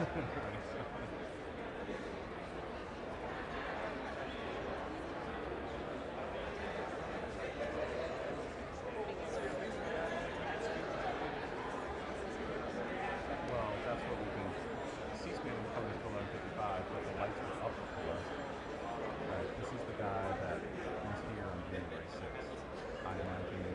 Well, that's what we've been. C-SPAN was published below 55, but the lights were up before. Right. This is the guy that was here on January 6th. I imagine.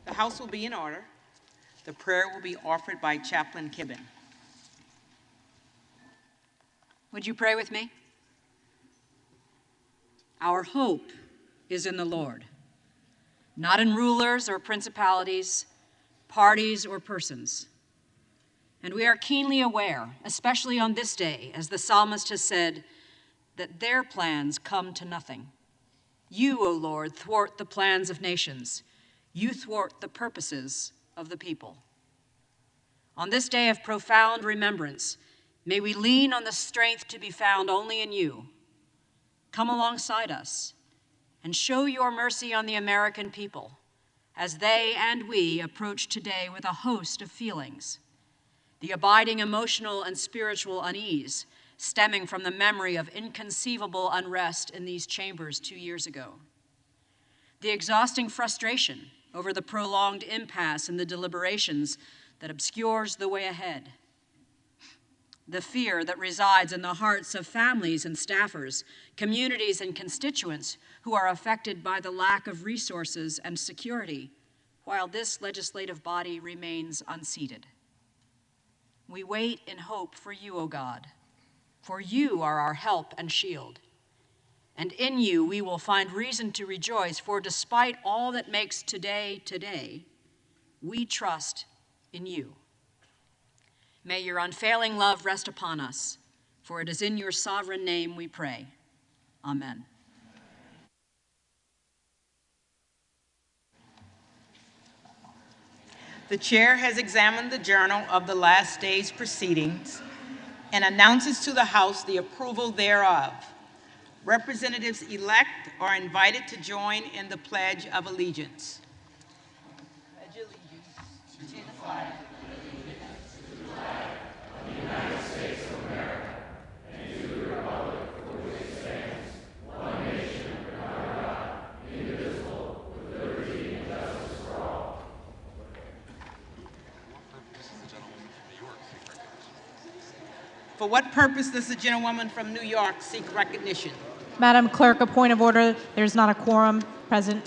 The House will be in order. The prayer will be offered by Chaplain Kibben. Would you pray with me? Our hope is in the Lord, not in rulers or principalities, parties or persons. And we are keenly aware, especially on this day, as the psalmist has said, that their plans come to nothing. You, O Lord, thwart the plans of nations. You thwart the purposes of the people. On this day of profound remembrance, may we lean on the strength to be found only in you. Come alongside us and show your mercy on the American people as they and we approach today with a host of feelings. The abiding emotional and spiritual unease stemming from the memory of inconceivable unrest in these chambers 2 years ago. The exhausting frustration over the prolonged impasse in the deliberations that obscures the way ahead. The fear that resides in the hearts of families and staffers, communities and constituents who are affected by the lack of resources and security while this legislative body remains unseated. We wait in hope for you, O God, for you are our help and shield. And in you we will find reason to rejoice, for despite all that makes today today, we trust in you. May your unfailing love rest upon us, for it is in your sovereign name we pray. Amen. The chair has examined the journal of the last day's proceedings and announces to the House the approval thereof. Representatives-elect are invited to join in the Pledge of Allegiance. Pledge allegiance to the flag of the United States of America and to the republic for which it stands, one nation under God, indivisible, with liberty and justice for all. For what purpose does the gentlewoman from New York seek recognition? Madam Clerk, a point of order. There's not a quorum present.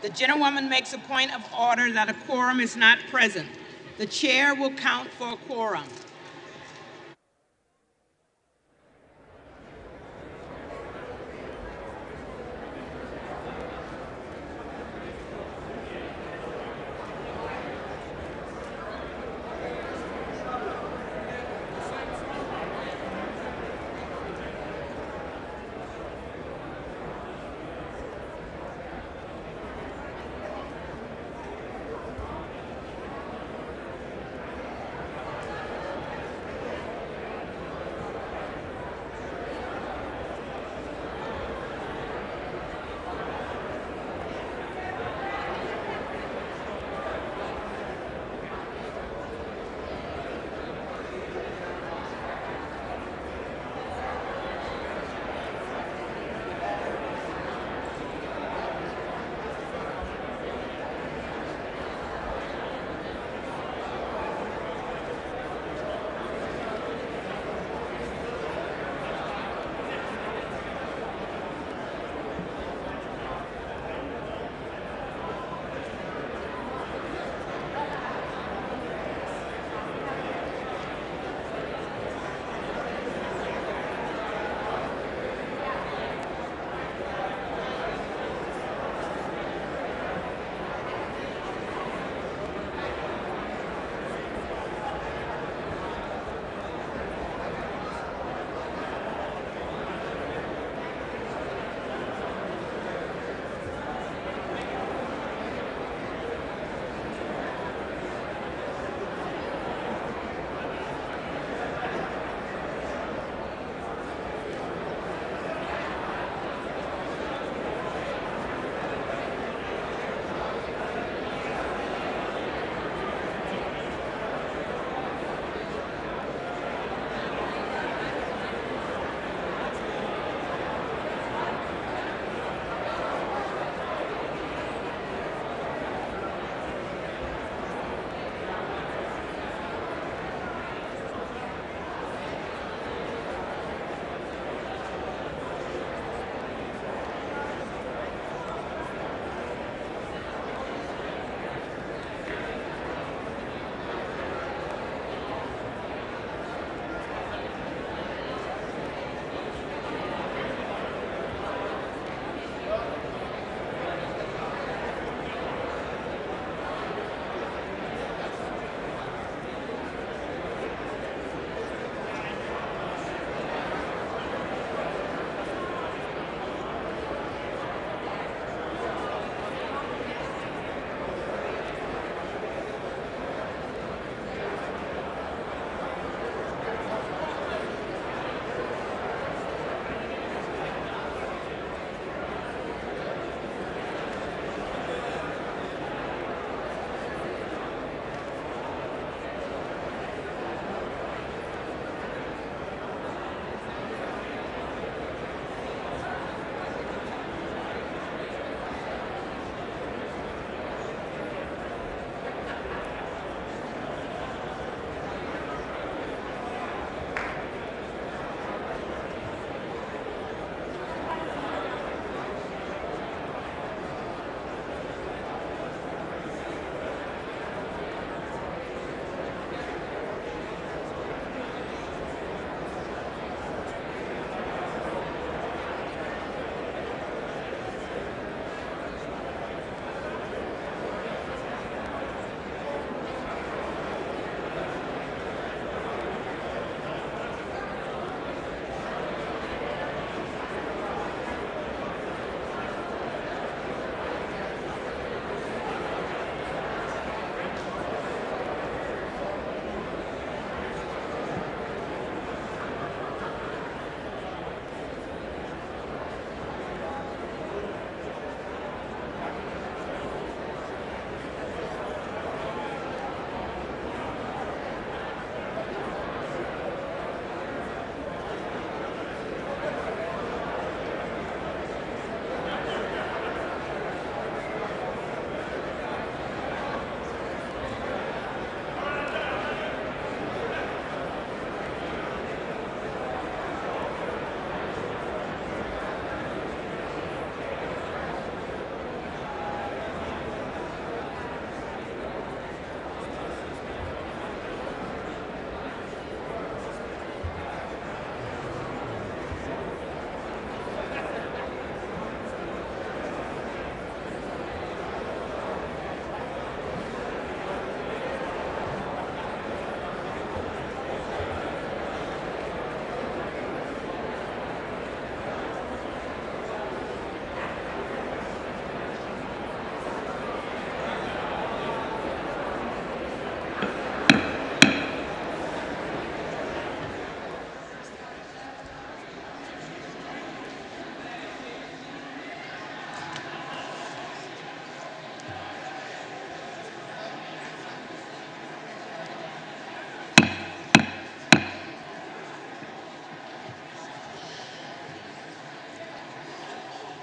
The gentlewoman makes a point of order that a quorum is not present. The chair will count for a quorum.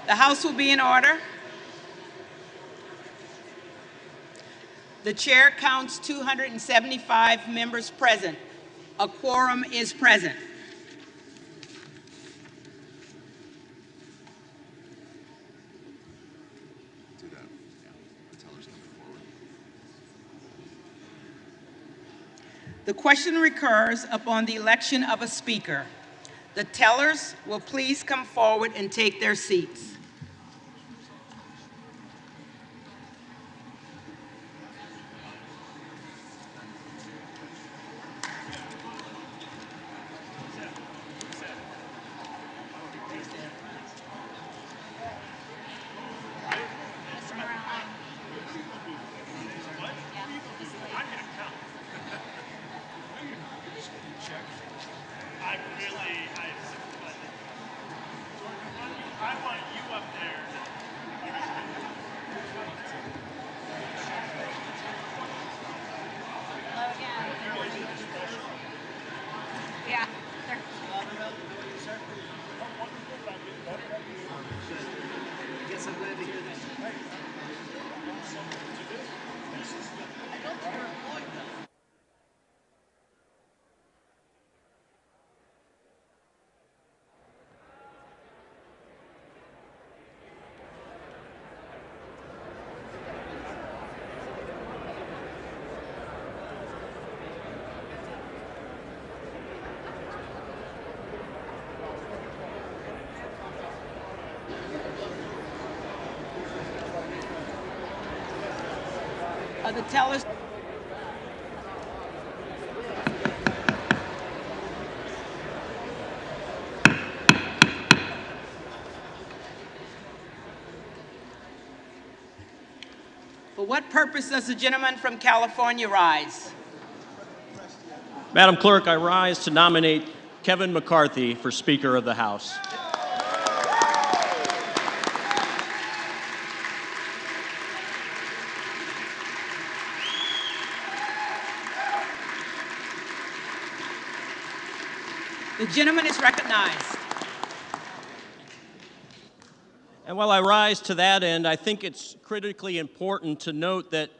The House will be in order. The chair counts 275 members present. A quorum is present. The question recurs upon the election of a speaker. The tellers will please come forward and take their seats. I want you up there. Hello again. Yeah. Yes, I'm glad to hear that. The tellers. For what purpose does the gentleman from California rise? Madam Clerk, I rise to nominate Kevin McCarthy for Speaker of the House. The gentleman is recognized. And while I rise to that end, I think it's critically important to note that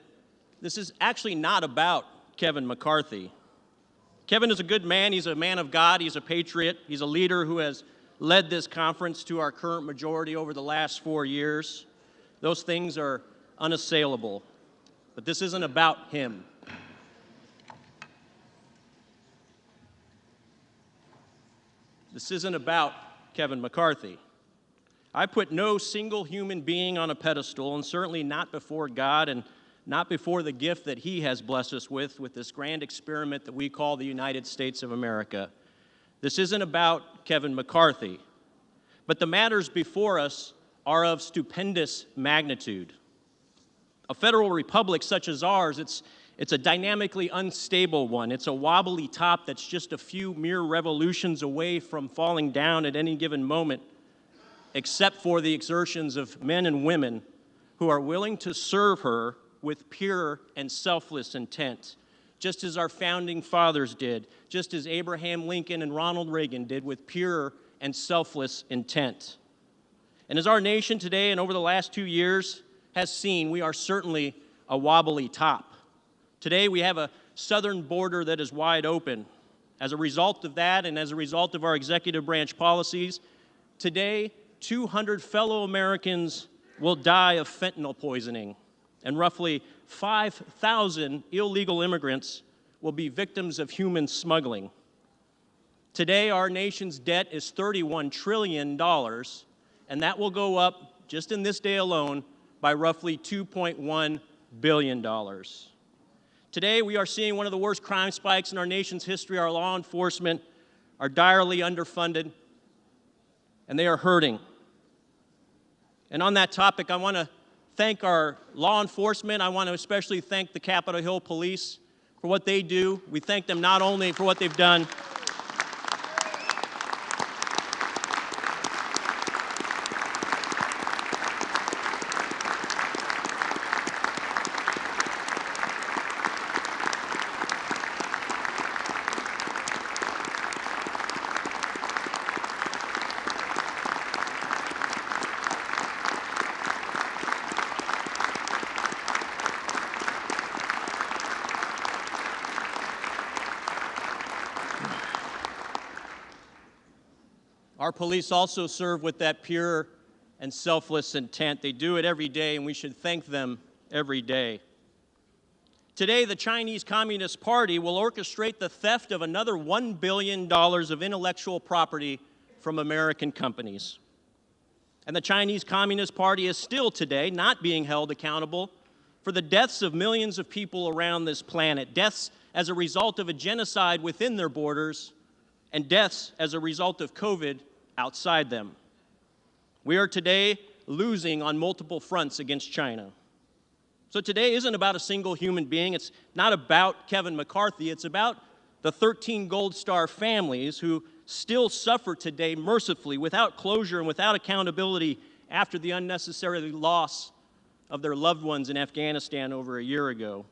this is actually not about Kevin McCarthy. Kevin is a good man. He's a man of God. He's a patriot. He's a leader who has led this conference to our current majority over the last 4 years. Those things are unassailable. But this isn't about him. This isn't about Kevin McCarthy. I put no single human being on a pedestal, and certainly not before God and not before the gift that he has blessed us with this grand experiment that we call the United States of America. This isn't about Kevin McCarthy, but the matters before us are of stupendous magnitude. A federal republic such as ours, it's a dynamically unstable one. It's a wobbly top that's just a few mere revolutions away from falling down at any given moment, except for the exertions of men and women who are willing to serve her with pure and selfless intent, just as our founding fathers did, just as Abraham Lincoln and Ronald Reagan did with pure and selfless intent. And as our nation today and over the last 2 years has seen, we are certainly a wobbly top. Today we have a southern border that is wide open. As a result of that and as a result of our executive branch policies, today 200 fellow Americans will die of fentanyl poisoning, and roughly 5,000 illegal immigrants will be victims of human smuggling. Today, our nation's debt is $31 trillion, and that will go up, just in this day alone, by roughly $2.1 billion. Today, we are seeing one of the worst crime spikes in our nation's history. Our law enforcement are direly underfunded, and they are hurting. And on that topic, I want to thank our law enforcement. I want to especially thank the Capitol Hill Police for what they do. We thank them not only for what they've done, Our police also serve with that pure and selfless intent. They do it every day, and we should thank them every day. Today, the Chinese Communist Party will orchestrate the theft of another $1 billion of intellectual property from American companies. And the Chinese Communist Party is still today not being held accountable for the deaths of millions of people around this planet, deaths as a result of a genocide within their borders, and deaths as a result of COVID outside them. We are today losing on multiple fronts against China. So today isn't about a single human being. It's not about Kevin McCarthy. It's about the 13 Gold Star families who still suffer today mercifully, without closure and without accountability after the unnecessary loss of their loved ones in Afghanistan over a year ago.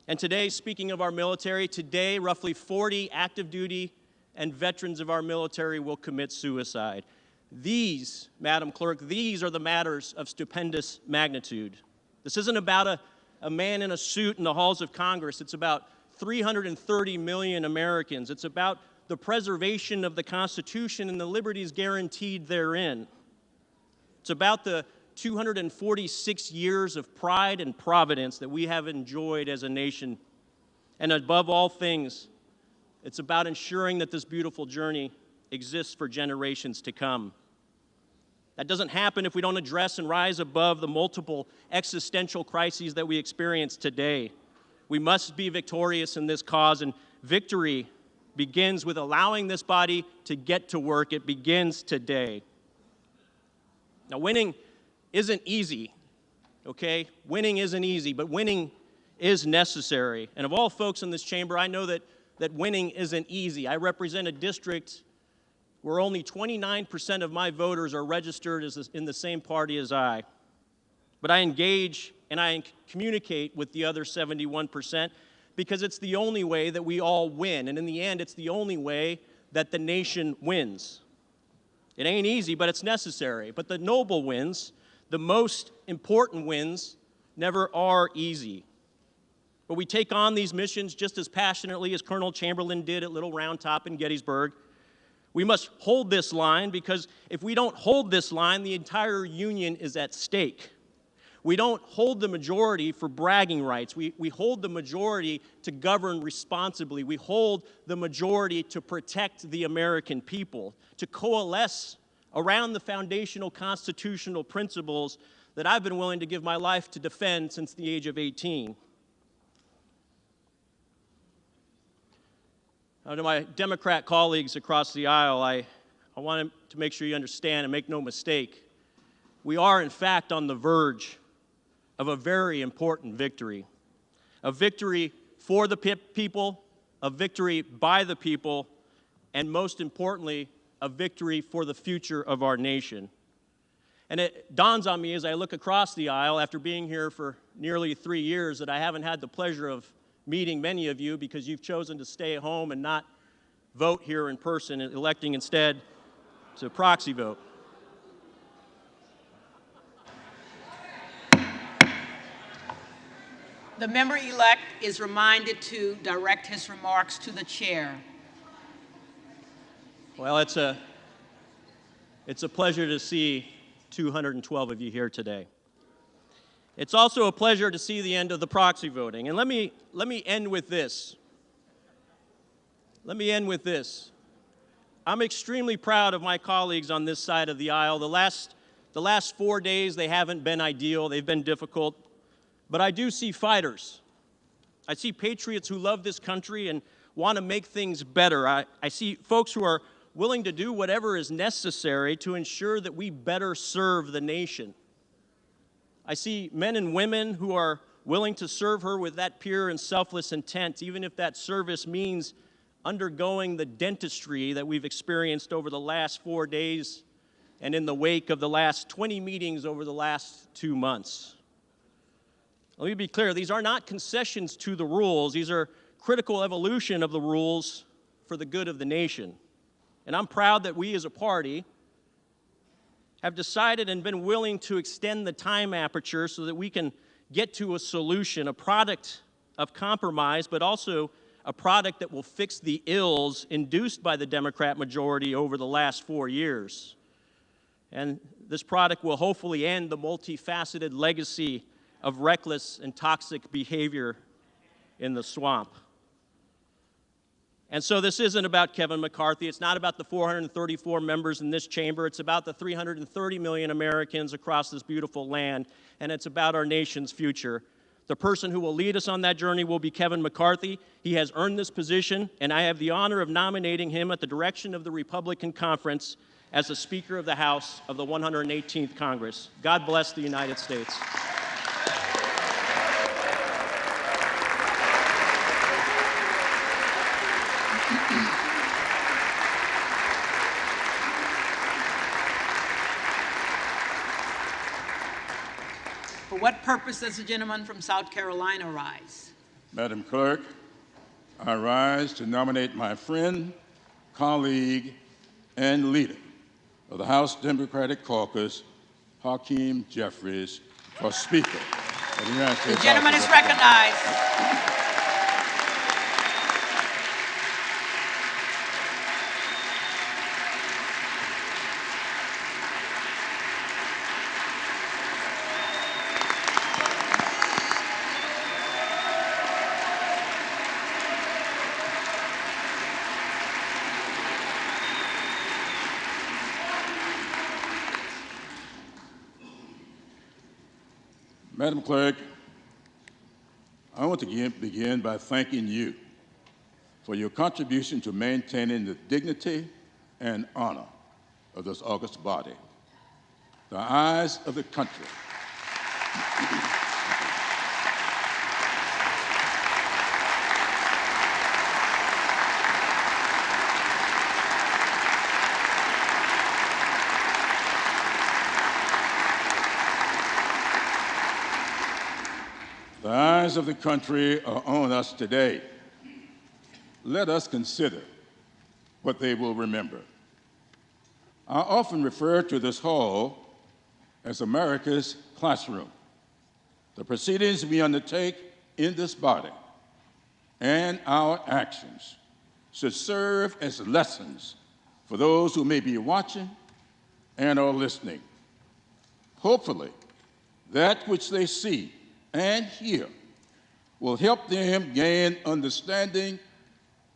And today, speaking of our military, today roughly 40 active duty and veterans of our military will commit suicide. These, Madam Clerk, these are the matters of stupendous magnitude. This isn't about a man in a suit in the halls of Congress. It's about 330 million Americans. It's about the preservation of the Constitution and the liberties guaranteed therein. It's about the 246 years of pride and providence that we have enjoyed as a nation. And above all things, it's about ensuring that this beautiful journey exists for generations to come. That doesn't happen if we don't address and rise above the multiple existential crises that we experience today. We must be victorious in this cause, and victory begins with allowing this body to get to work. It begins today. Now, winning isn't easy, okay? Winning isn't easy, but winning is necessary. And of all folks in this chamber, I know that winning isn't easy. I represent a district where only 29% of my voters are registered in the same party as I. But I engage and I communicate with the other 71% because it's the only way that we all win. And in the end, it's the only way that the nation wins. It ain't easy, but it's necessary. But the noble wins, the most important wins, never are easy. But we take on these missions just as passionately as Colonel Chamberlain did at Little Round Top in Gettysburg. We must hold this line, because if we don't hold this line, the entire Union is at stake. We don't hold the majority for bragging rights. We hold the majority to govern responsibly. We hold the majority to protect the American people, to coalesce around the foundational constitutional principles that I've been willing to give my life to defend since the age of 18. Now, to my Democrat colleagues across the aisle, I want to make sure you understand and make no mistake. We are, in fact, on the verge of a very important victory. A victory for the people, a victory by the people, and most importantly, a victory for the future of our nation. And it dawns on me as I look across the aisle after being here for nearly 3 years that I haven't had the pleasure of meeting many of you because you've chosen to stay at home and not vote here in person, electing instead to proxy vote. The member-elect is reminded to direct his remarks to the chair. Well, it's a pleasure to see 212 of you here today. It's also a pleasure to see the end of the proxy voting. And let me end with this. I'm extremely proud of my colleagues on this side of the aisle. The last 4 days, they haven't been ideal. They've been difficult. But I do see fighters. I see patriots who love this country and want to make things better. I see folks who are willing to do whatever is necessary to ensure that we better serve the nation. I see men and women who are willing to serve her with that pure and selfless intent, even if that service means undergoing the dentistry that we've experienced over the last 4 days and in the wake of the last 20 meetings over the last 2 months. Let me be clear, these are not concessions to the rules. These are critical evolution of the rules for the good of the nation. And I'm proud that we as a party have decided and been willing to extend the time aperture so that we can get to a solution, a product of compromise, but also a product that will fix the ills induced by the Democrat majority over the last 4 years. And this product will hopefully end the multifaceted legacy of reckless and toxic behavior in the swamp. And so this isn't about Kevin McCarthy. It's not about the 434 members in this chamber. It's about the 330 million Americans across this beautiful land, and it's about our nation's future. The person who will lead us on that journey will be Kevin McCarthy. He has earned this position, and I have the honor of nominating him at the direction of the Republican Conference as the Speaker of the House of the 118th Congress. God bless the United States. For what purpose does the gentleman from South Carolina rise? Madam Clerk, I rise to nominate my friend, colleague, and leader of the House Democratic Caucus, Hakeem Jeffries, for Speaker of the United States. The gentleman is recognized. Madam Clerk, I want to begin by thanking you for your contribution to maintaining the dignity and honor of this august body. The eyes of the country The eyes of the country are on us today. Let us consider what they will remember. I often refer to this hall as America's classroom. The proceedings we undertake in this body and our actions should serve as lessons for those who may be watching and are listening. Hopefully, that which they see and hear will help them gain understanding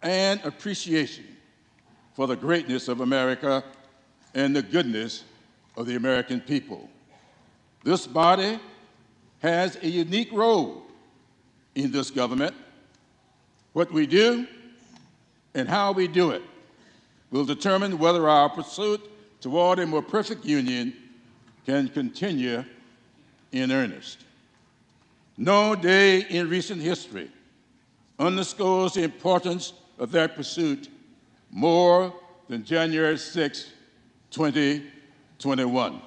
and appreciation for the greatness of America and the goodness of the American people. This body has a unique role in this government. What we do and how we do it will determine whether our pursuit toward a more perfect union can continue in earnest. No day in recent history underscores the importance of that pursuit more than January 6, 2021.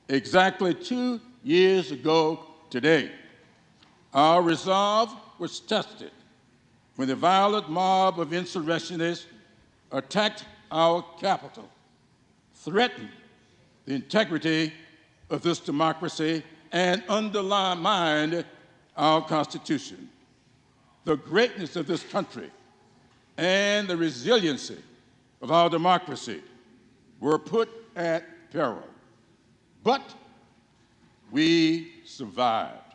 Exactly 2 years ago today, our resolve was tested when the violent mob of insurrectionists attacked our Capitol, threatened the integrity of this democracy, and undermined our Constitution. The greatness of this country and the resiliency of our democracy were put at peril. But we survived.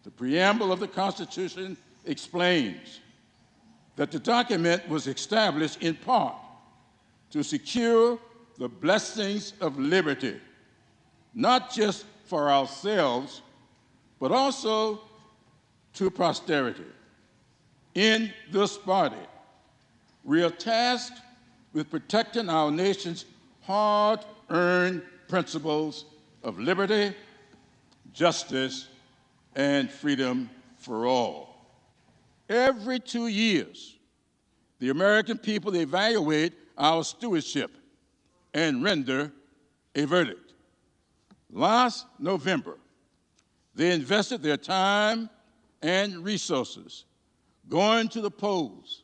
The preamble of the Constitution explains that the document was established in part to secure the blessings of liberty, not just for ourselves, but also to posterity. In this body, we are tasked with protecting our nation's hard-earned principles of liberty, justice, and freedom for all. Every 2 years, the American people evaluate our stewardship and render a verdict. Last November, they invested their time and resources going to the polls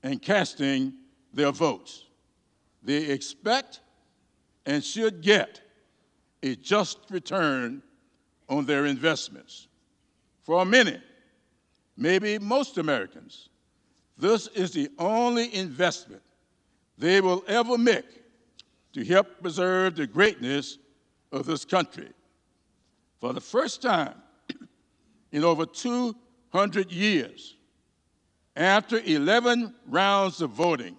and casting their votes. They expect and should get a just return on their investments. For many, maybe most Americans, this is the only investment they will ever make to help preserve the greatness of this country. For the first time in over 200 years, after 11 rounds of voting,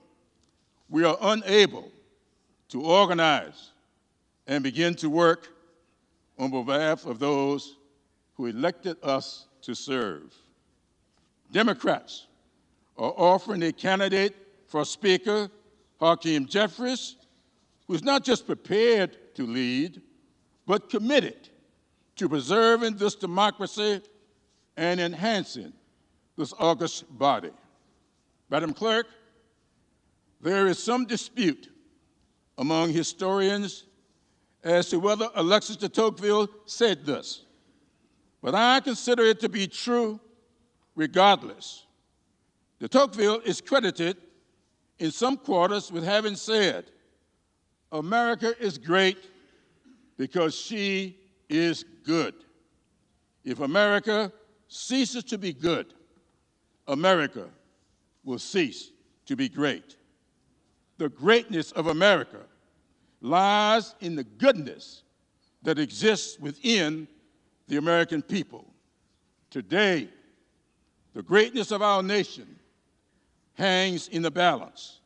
we are unable to organize and begin to work on behalf of those who elected us to serve. Democrats are offering a candidate for Speaker, Hakeem Jeffries, who's not just prepared to lead, but committed to preserving this democracy and enhancing this august body. Madam Clerk, there is some dispute among historians as to whether Alexis de Tocqueville said this, but I consider it to be true regardless. De Tocqueville is credited in some quarters with having said, "America is great because she is good. If America ceases to be good, America will cease to be great." The greatness of America lies in the goodness that exists within the American people. Today, the greatness of our nation hangs in the balance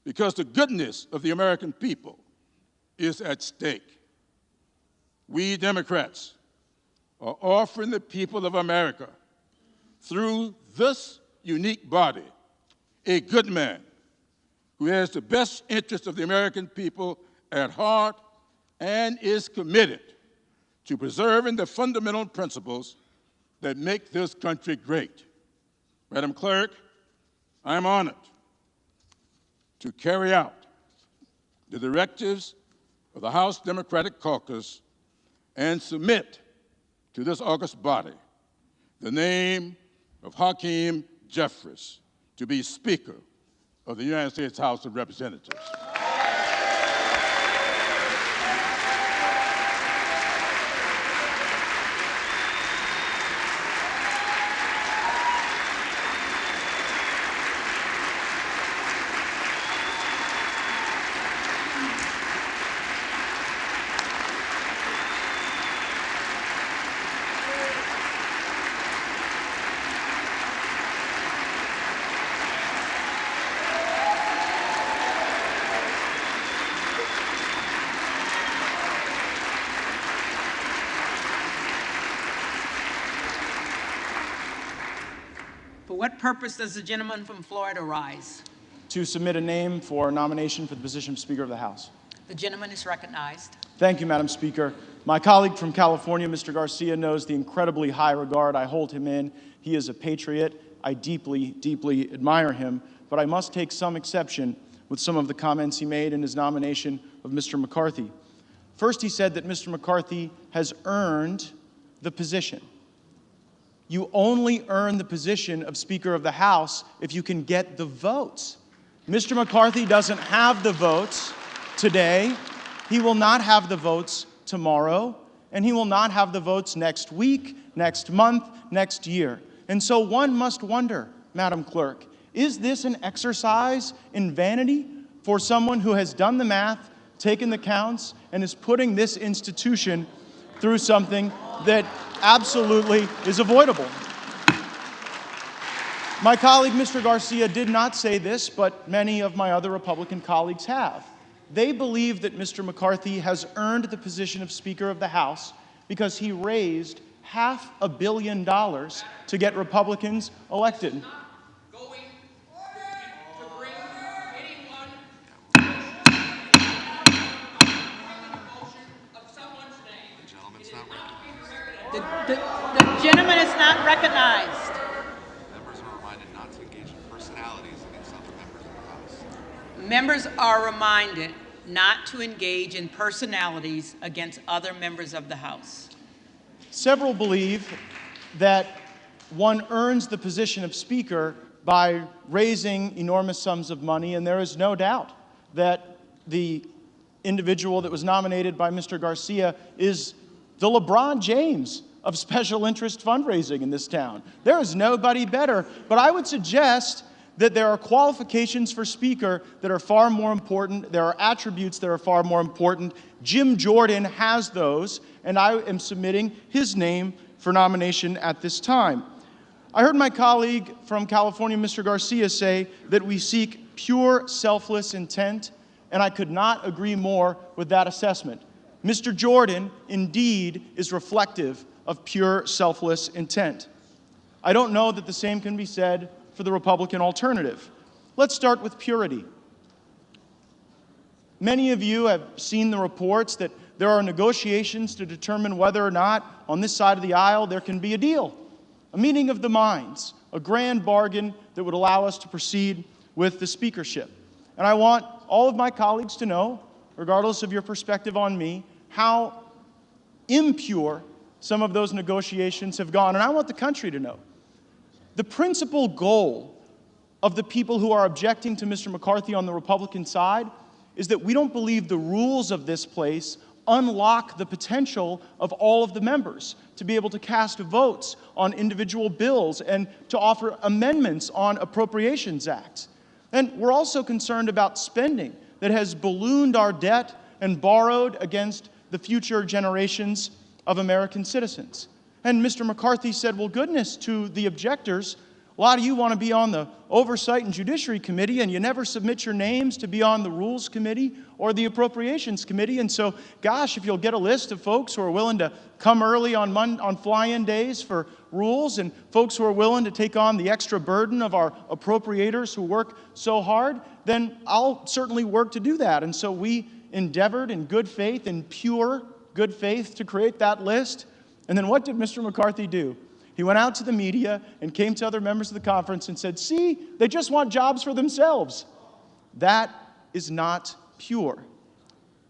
because the goodness of the American people is at stake. We Democrats are offering the people of America, through this unique body, a good man who has the best interests of the American people at heart and is committed to preserving the fundamental principles that make this country great. Madam Clerk, I am honored to carry out the directives of the House Democratic Caucus and submit to this august body the name of Hakeem Jeffries to be Speaker of the United States House of Representatives. For what purpose does the gentleman from Florida rise? To submit a name for nomination for the position of Speaker of the House. The gentleman is recognized. Thank you, Madam Speaker. My colleague from California, Mr. Garcia, knows the incredibly high regard I hold him in. He is a patriot. I deeply, deeply admire him, but I must take some exception with some of the comments he made in his nomination of Mr. McCarthy. First, he said that Mr. McCarthy has earned the position. You only earn the position of Speaker of the House if you can get the votes. Mr. McCarthy doesn't have the votes today. He will not have the votes tomorrow, and he will not have the votes next week, next month, next year. And so one must wonder, Madam Clerk, is this an exercise in vanity for someone who has done the math, taken the counts, and is putting this institution through something that absolutely is avoidable? My colleague, Mr. Garcia, did not say this, but many of my other Republican colleagues have. They believe that Mr. McCarthy has earned the position of Speaker of the House because he raised $500 million to get Republicans elected. The gentleman is not recognized. Members are reminded not to engage in personalities against other members of the House. Members are reminded not to engage in personalities against other members of the House. Several believe that one earns the position of Speaker by raising enormous sums of money, and there is no doubt that the individual that was nominated by Mr. Garcia is the LeBron James of special interest fundraising in this town. There is nobody better, but I would suggest that there are qualifications for Speaker that are far more important. There are attributes that are far more important. Jim Jordan has those, and I am submitting his name for nomination at this time. I heard my colleague from California, Mr. Garcia, say that we seek pure, selfless intent, and I could not agree more with that assessment. Mr. Jordan, indeed, is reflective of pure, selfless intent. I don't know that the same can be said for the Republican alternative. Let's start with purity. Many of you have seen the reports that there are negotiations to determine whether or not, on this side of the aisle, there can be a deal, a meeting of the minds, a grand bargain that would allow us to proceed with the speakership. And I want all of my colleagues to know, regardless of your perspective on me, how impure some of those negotiations have gone. And I want the country to know. The principal goal of the people who are objecting to Mr. McCarthy on the Republican side is that we don't believe the rules of this place unlock the potential of all of the members to be able to cast votes on individual bills and to offer amendments on appropriations acts. And we're also concerned about spending that has ballooned our debt and borrowed against the future generations of American citizens. And Mr. McCarthy said, well, goodness, to the objectors, a lot of you want to be on the Oversight and Judiciary Committee, and you never submit your names to be on the Rules Committee or the Appropriations Committee. And so, gosh, if you'll get a list of folks who are willing to come early on fly-in days for rules, and folks who are willing to take on the extra burden of our appropriators who work so hard, then I'll certainly work to do that. And so we endeavored in good faith, in pure good faith, to create that list. And then what did Mr. McCarthy do? He went out to the media and came to other members of the conference and said, see, they just want jobs for themselves. That is not pure.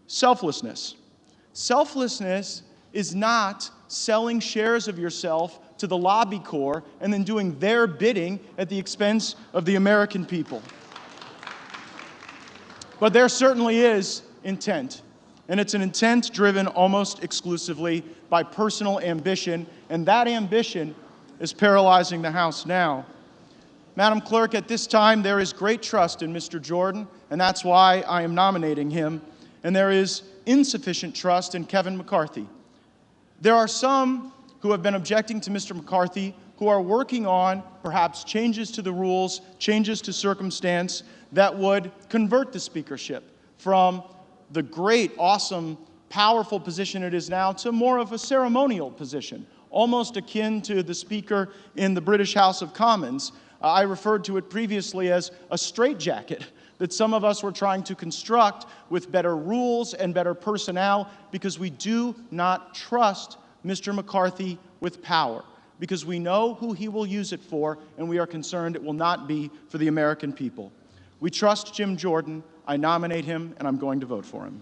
Selflessness. Selflessness is not selling shares of yourself to the lobby corps and then doing their bidding at the expense of the American people. But there certainly is intent. And it's an intent driven almost exclusively by personal ambition, and that ambition is paralyzing the House now. Madam Clerk, at this time, there is great trust in Mr. Jordan, and that's why I am nominating him, and there is insufficient trust in Kevin McCarthy. There are some who have been objecting to Mr. McCarthy who are working on perhaps changes to the rules, changes to circumstance that would convert the speakership from the great, awesome, powerful position it is now to more of a ceremonial position, almost akin to the Speaker in the British House of Commons. I referred to it previously as a straitjacket that some of us were trying to construct with better rules and better personnel because we do not trust Mr. McCarthy with power, because we know who he will use it for, and we are concerned it will not be for the American people. We trust Jim Jordan. I nominate him, and I'm going to vote for him.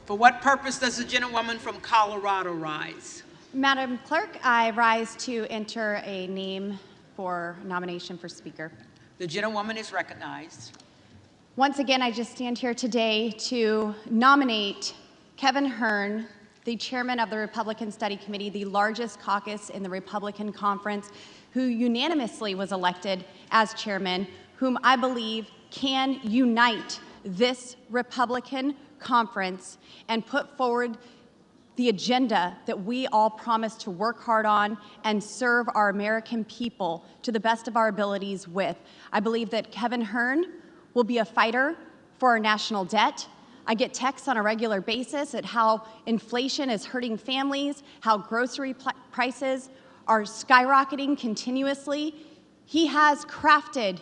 For what purpose does the gentlewoman from Colorado rise? Madam Clerk, I rise to enter a name for nomination for Speaker. The gentlewoman is recognized. Once again, I just stand here today to nominate Kevin Hern, the chairman of the Republican Study Committee, the largest caucus in the Republican Conference, who unanimously was elected as chairman, whom I believe can unite this Republican conference and put forward the agenda that we all promise to work hard on and serve our American people to the best of our abilities with. I believe that Kevin Hern will be a fighter for our national debt. I get texts on a regular basis at how inflation is hurting families, how grocery prices are skyrocketing continuously. He has crafted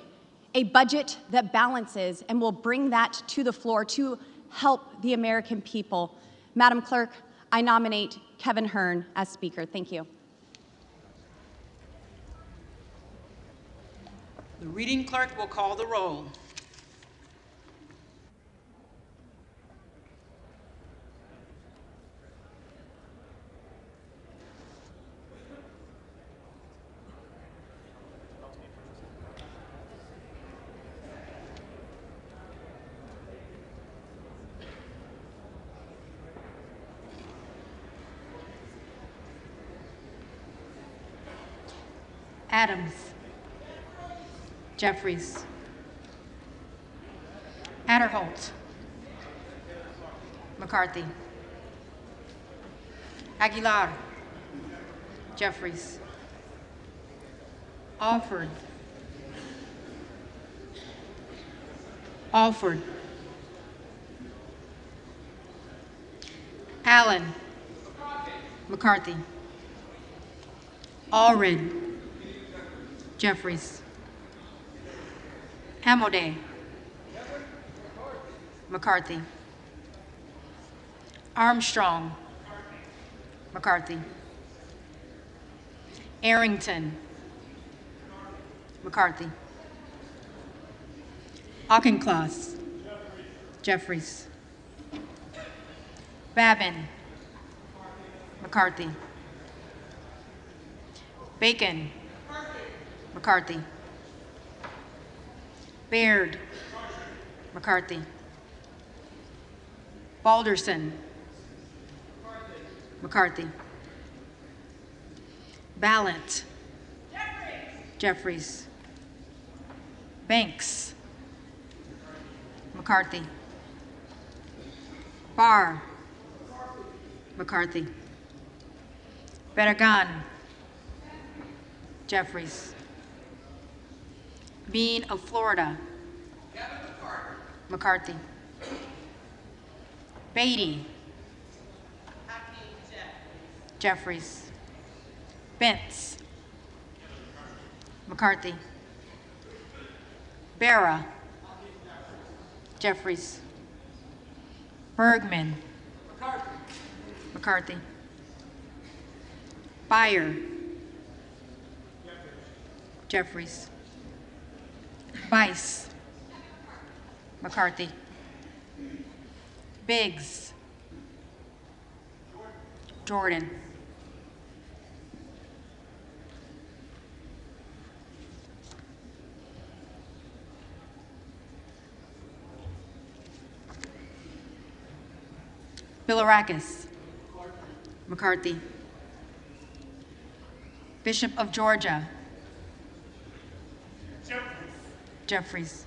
a budget that balances and will bring that to the floor to help the American people. Madam Clerk, I nominate Kevin Hern as Speaker. Thank you. The reading clerk will call the roll. Adams. Jeffries. Adderholt. McCarthy. Aguilar. Jeffries. Alford. Alford. Allen. McCarthy. Allred. Jeffries. Amodei. McCarthy. Armstrong. McCarthy. Arrington. McCarthy. Auchincloss. Jeffries. Babin. McCarthy. Bacon. McCarthy. Baird. McCarthy. Balderson. McCarthy. Ballant. Jeffries. Banks. McCarthy. Barr. McCarthy. Barragan. Jeffries. Bean of Florida. McCarthy. Beatty. Jeffries. Bentz. McCarthy. Barra. Jeffries. Bergman. McCarthy. Beyer. Jeffries. Bice. McCarthy. Biggs. Jordan. Bilirakis. McCarthy. Bishop of Georgia. Jeffries.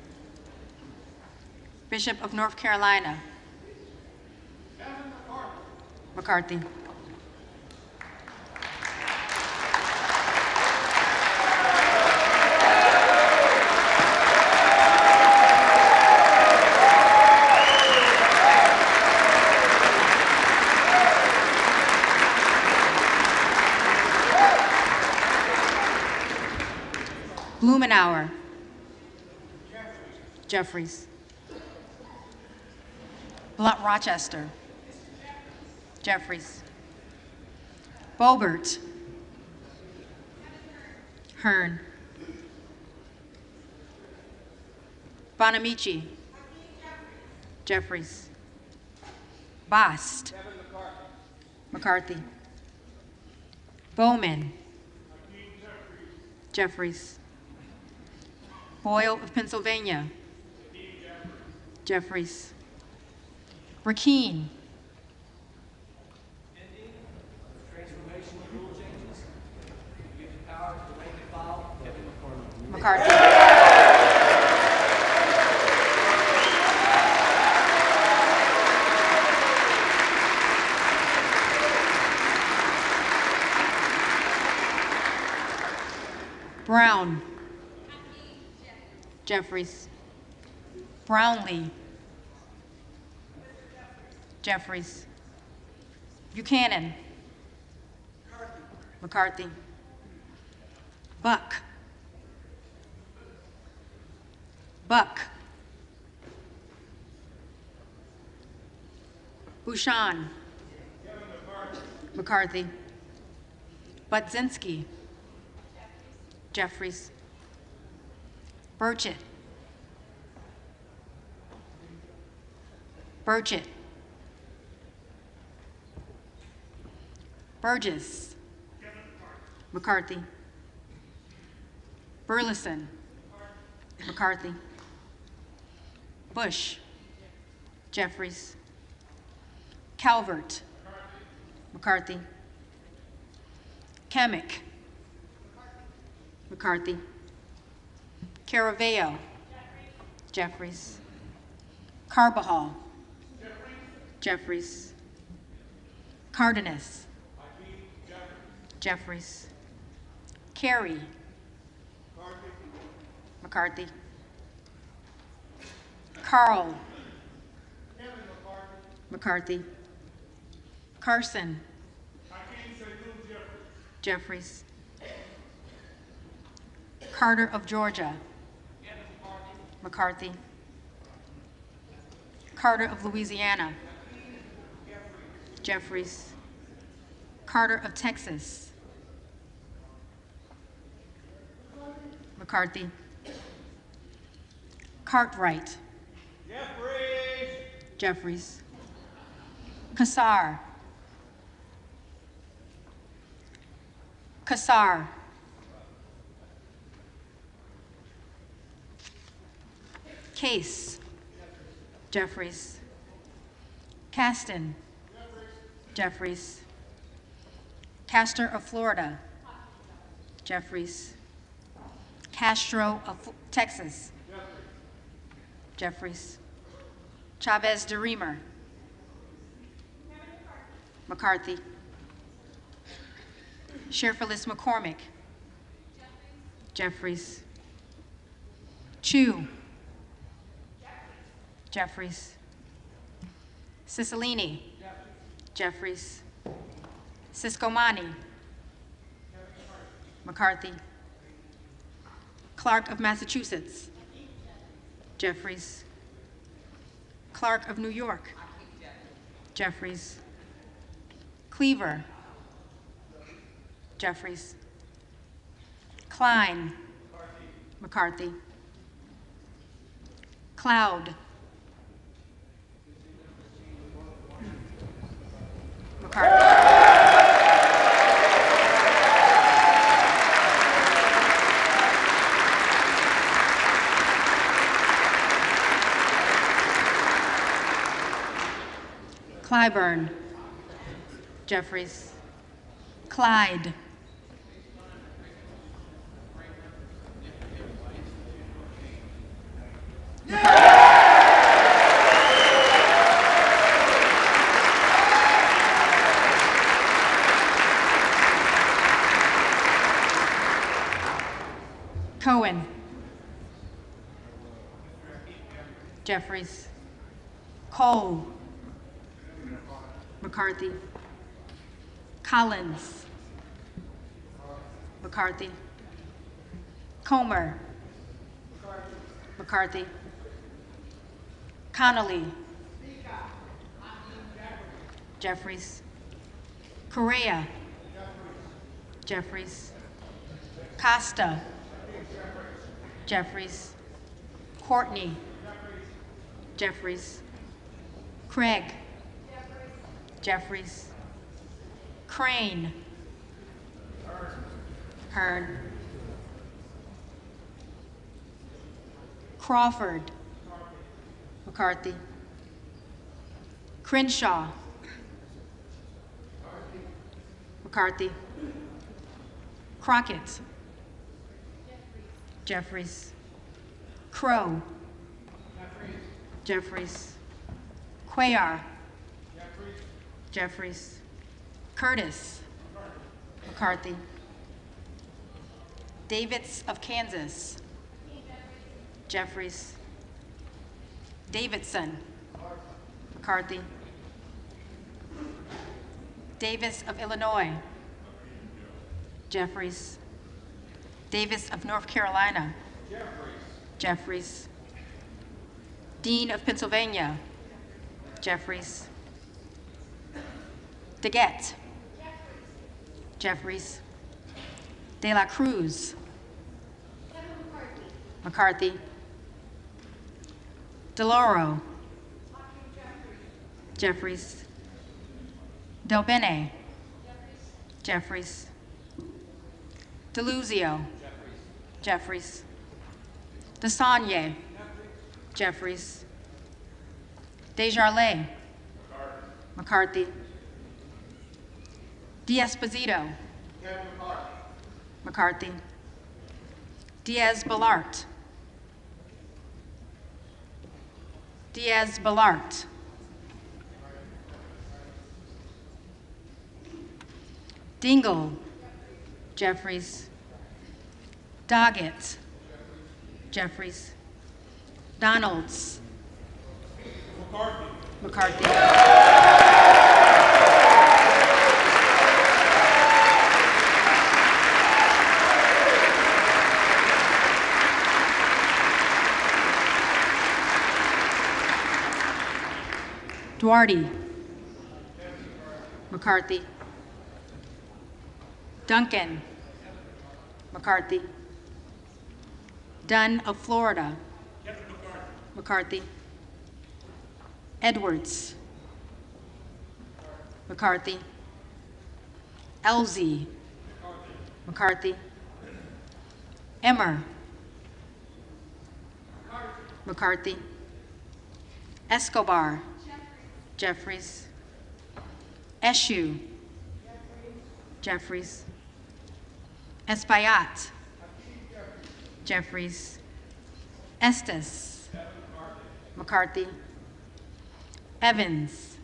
Bishop of North Carolina. McCarthy. Blumenauer. Jeffries. Blunt Rochester. Jeffries. Bobert. Hearn. Bonamici. Jeffries. Bost. McCarthy. Bowman. Jeffries. Boyle of Pennsylvania. Jeffries. Rakeen. McCarthy. Brown. Jeffries. Brownlee. Jeffries. Buchanan. McCarthy. Buck. Buck. Bouchon. McCarthy. Budzinski. Jeffries. Burchett. Burchett. Burgess. McCarthy. Burleson. McCarthy. Bush. Jeffries. Calvert. McCarthy. Kemick. McCarthy. Caraveo. Jeffries. Carbajal. Jeffries. Cardenas. Jeffries. Carey. McCarthy. Carl. McCarthy. Carson. Jeffries. Carter of Georgia. McCarthy. Carter of Louisiana. Jeffries. Carter of Texas. McCarthy. Cartwright. Jeffries. Kassar. Kassar. Case. Jeffries. Caston. Jeffries. Castor of Florida. Jeffries. Castro of Texas. Jeffries. Chavez de Reamer. McCarthy. Sheriff-Phyllis McCormick. Jeffries. Chu. Jeffries. Cicilline. Jeffries. Siscomani. McCarthy. Clark of Massachusetts. Jeffries. Clark of New York. Jeffries. Cleaver. Jeffries. Klein. McCarthy. Cloud. McCarthy. Clyburn. Jeffries. Clyde. Cohen. Jeffries. Cole. McCarthy. Collins. McCarthy. Comer. McCarthy. Connolly. Jeffries. Correa. Jeffries. Costa. Jeffries. Courtney. Jeffries. Craig. Jeffries. Crane. Hearn. Crawford. McCarthy. Crenshaw. McCarthy. Crockett. Jeffries. Crow. Jeffries. Cuellar. Jeffries. Curtis. McCarthy. Davids of Kansas. Jeffries. Davidson. McCarthy. Davis of Illinois. Jeffries. Davis of North Carolina. Jeffries. Dean of Pennsylvania. Jeffries. DeGette. Jeffries. De La Cruz. McCarthy. DeLauro. Jeffries. Del Bene. Jeffries. DeLuzio. Jeffries. DeSagne. Jeffries. Desjardins. McCarthy. D'Esposito. McCarthy. Diaz-Balart. Diaz-Balart. Dingle. Jeffries. Doggett. Jeffries. Donalds. McCarthy. Duarte. McCarthy. Duncan. McCarthy. Dunn of Florida. McCarthy. Edwards. McCarthy. Elzy. McCarthy. Emmer. McCarthy. Escobar. Jeffries. Eshue. Jeffries. Espaillat. Jeffries. Estes. McCarthy. Evans.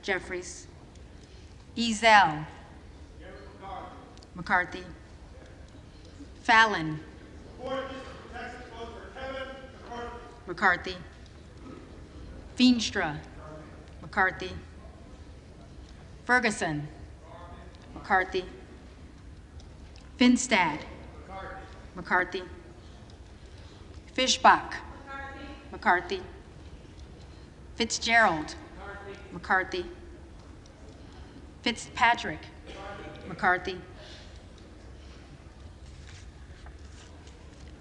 Jeffries. Ezel. McCarthy. Fallon. McCarthy. Veenstra. McCarthy. Ferguson. McCarthy. Finstad. McCarthy. Fishbach. McCarthy. Fitzgerald. McCarthy. Fitzpatrick. McCarthy.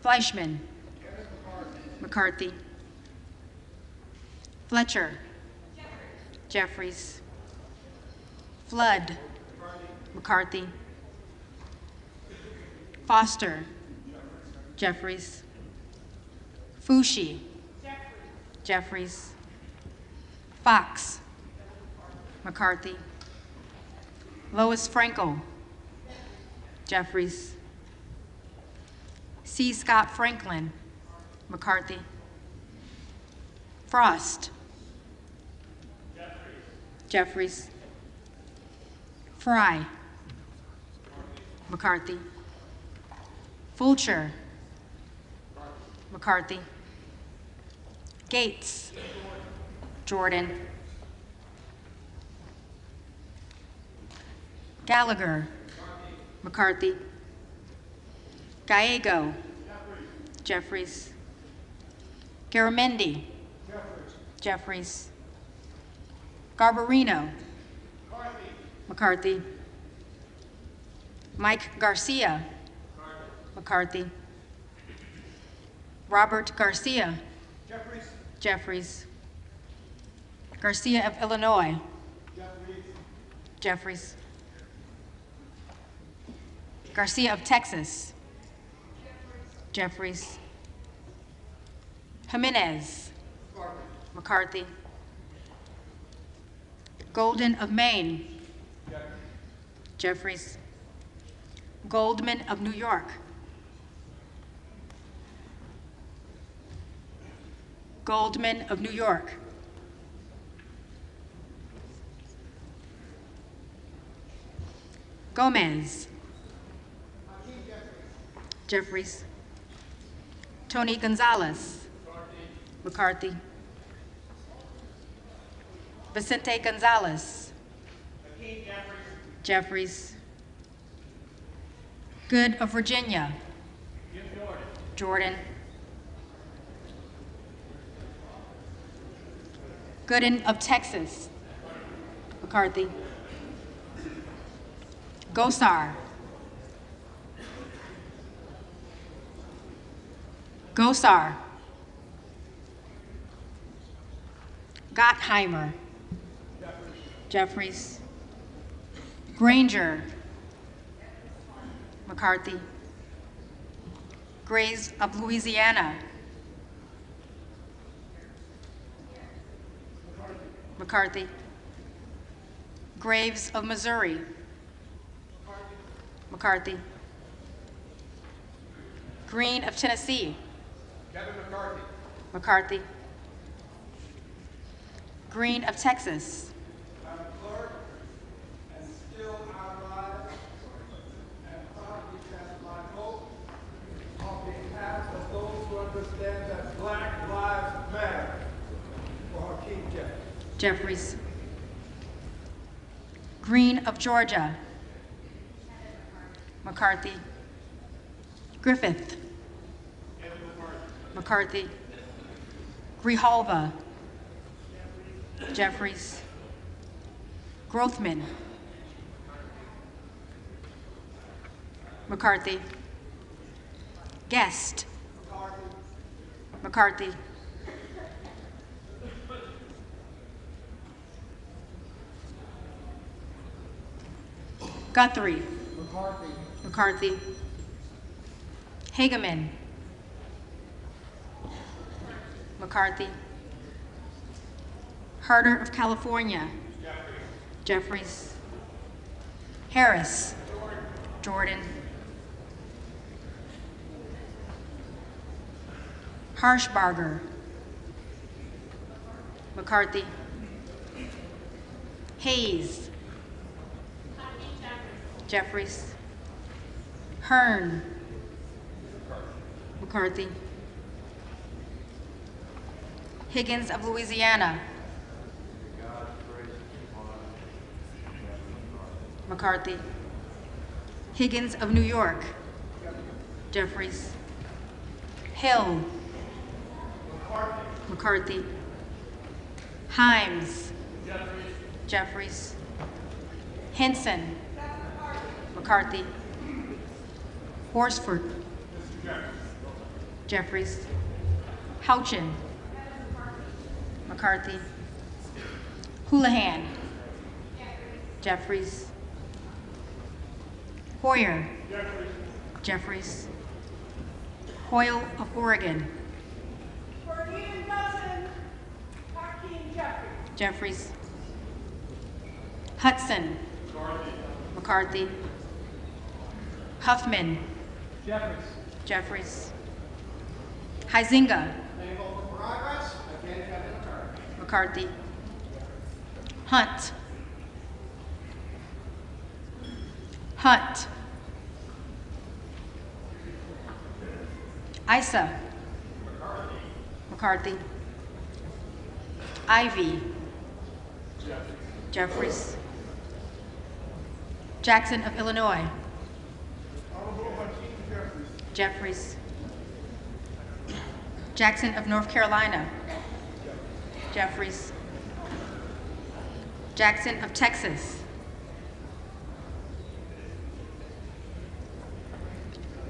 Fleischman. McCarthy. Fletcher. Jeffries. Flood. McCarthy. Foster. Jeffries. Fushi. Jeffries. Fox. McCarthy. Lois Frankel. Jeffries. C. Scott Franklin. McCarthy. Frost. Jeffries. Fry. McCarthy. Fulcher. McCarthy. Gates. Jordan. Gallagher. McCarthy. Gallego. Jeffries. Garamendi. Jeffries. Garbarino. McCarthy. Mike Garcia. McCarthy. Robert Garcia. Jeffries. Garcia of Illinois. Jeffries. Garcia of Texas. Jeffries. Jimenez. McCarthy. Golden of Maine. Jeffries. Goldman of New York. Goldman of New York. Gomez. Jeffries. Tony Gonzalez. McCarthy. Vicente Gonzalez. Jeffries. Good of Virginia. Jordan. Gooden of Texas. McCarthy. Gosar. Gosar. Gottheimer. Jeffries. Granger. McCarthy. Grays of Louisiana. McCarthy. Graves of Missouri. McCarthy. Green of Tennessee. Kevin McCarthy. McCarthy. Green of Texas. Madam Clerk, and still I rise and proudly cast my vote on behalf of those who understand that Black Lives Matter for Hakeem Jeffries. Jeffries. Green of Georgia. McCarthy. Griffith. McCarthy. Grijalva. Jeffries. Grothman. McCarthy. Guest. McCarthy. Guthrie. McCarthy. Hageman. McCarthy. Harder of California. Jeffries. Harris. Jordan. Harshbarger. McCarthy. Hayes. Jeffries. Hearn. McCarthy. Higgins of Louisiana. McCarthy. Higgins of New York. Jeffries. Hill. McCarthy. Himes. Jeffries. Henson. McCarthy. Horsford. Jeffries. Houchin. McCarthy. Houlihan. Jeffries. Hoyer. Jeffries. Hoyle of Oregon. Jeffries. Hudson. McCarthy. Huffman. Jeffries. Huizinga. McCarthy. Hunt. Hunt. Issa. McCarthy. Ivy. Jeffries. Jackson of Illinois. Jeffries. Jackson of North Carolina. Jeffries. Jackson of Texas.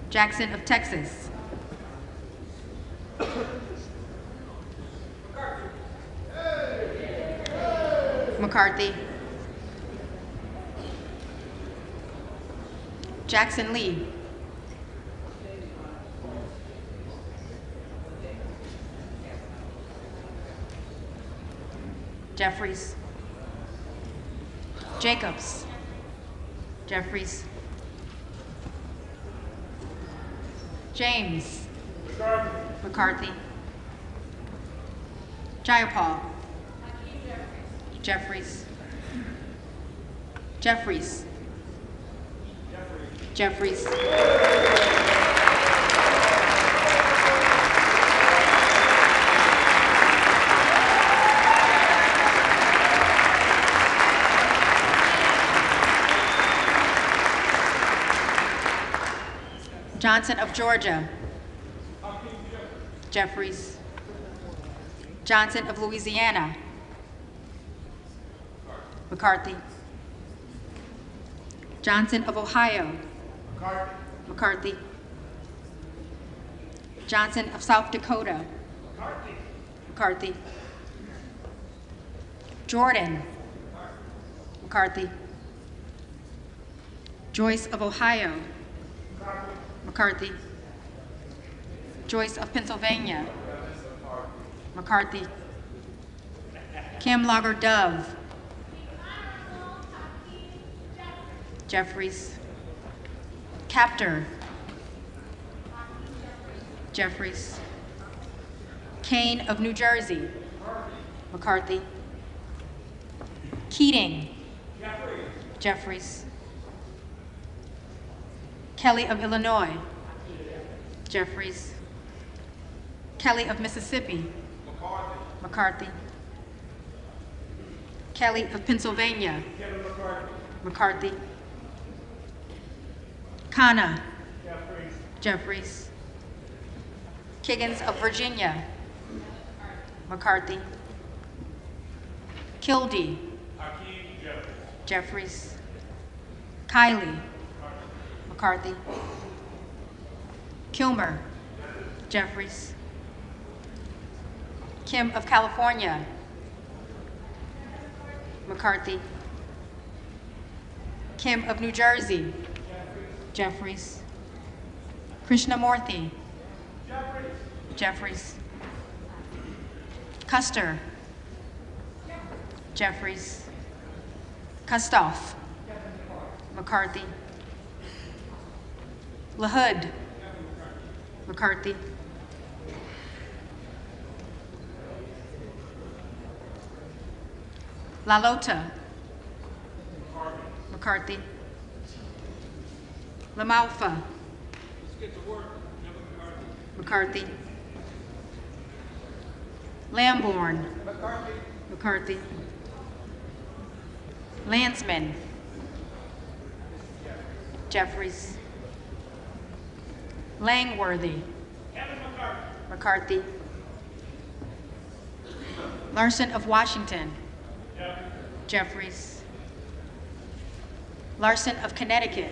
Jackson of Texas. McCarthy. Jackson Lee. Jeffries. Jacobs. Jeffries. James. McCarthy. Jayapal. Jeffries. Jeffries. Jeffries. Johnson of Georgia. Jeffries. Johnson of Louisiana. McCarthy. Johnson of Ohio. McCarthy. Johnson of South Dakota. McCarthy. Jordan. McCarthy. Joyce of Ohio. McCarthy. Joyce of Pennsylvania. McCarthy. Kim Lager Dove. Jeffries. Captor. Jeffries. Kane of New Jersey, McCarthy. Keating, Jeffries. Kelly of Illinois, Jeffries. Kelly of Mississippi, McCarthy. Kelly of Pennsylvania, McCarthy. Khanna, Jeffries. Kiggins of Virginia, McCarthy. Kildee, Jeffries. Kiley, McCarthy. Kilmer, Jeffries. Kim of California, McCarthy. Kim of New Jersey, Jeffries. Krishnamurthy, Jeffries. Custer, Jeffries. Kustoff, McCarthy. LaHood, McCarthy. LaLota, McCarthy. LaMalfa, McCarthy. Lamborn, McCarthy. Landsman, Jeffries. Langworthy, McCarthy. Larson of Washington, Jeffries. Larson of Connecticut,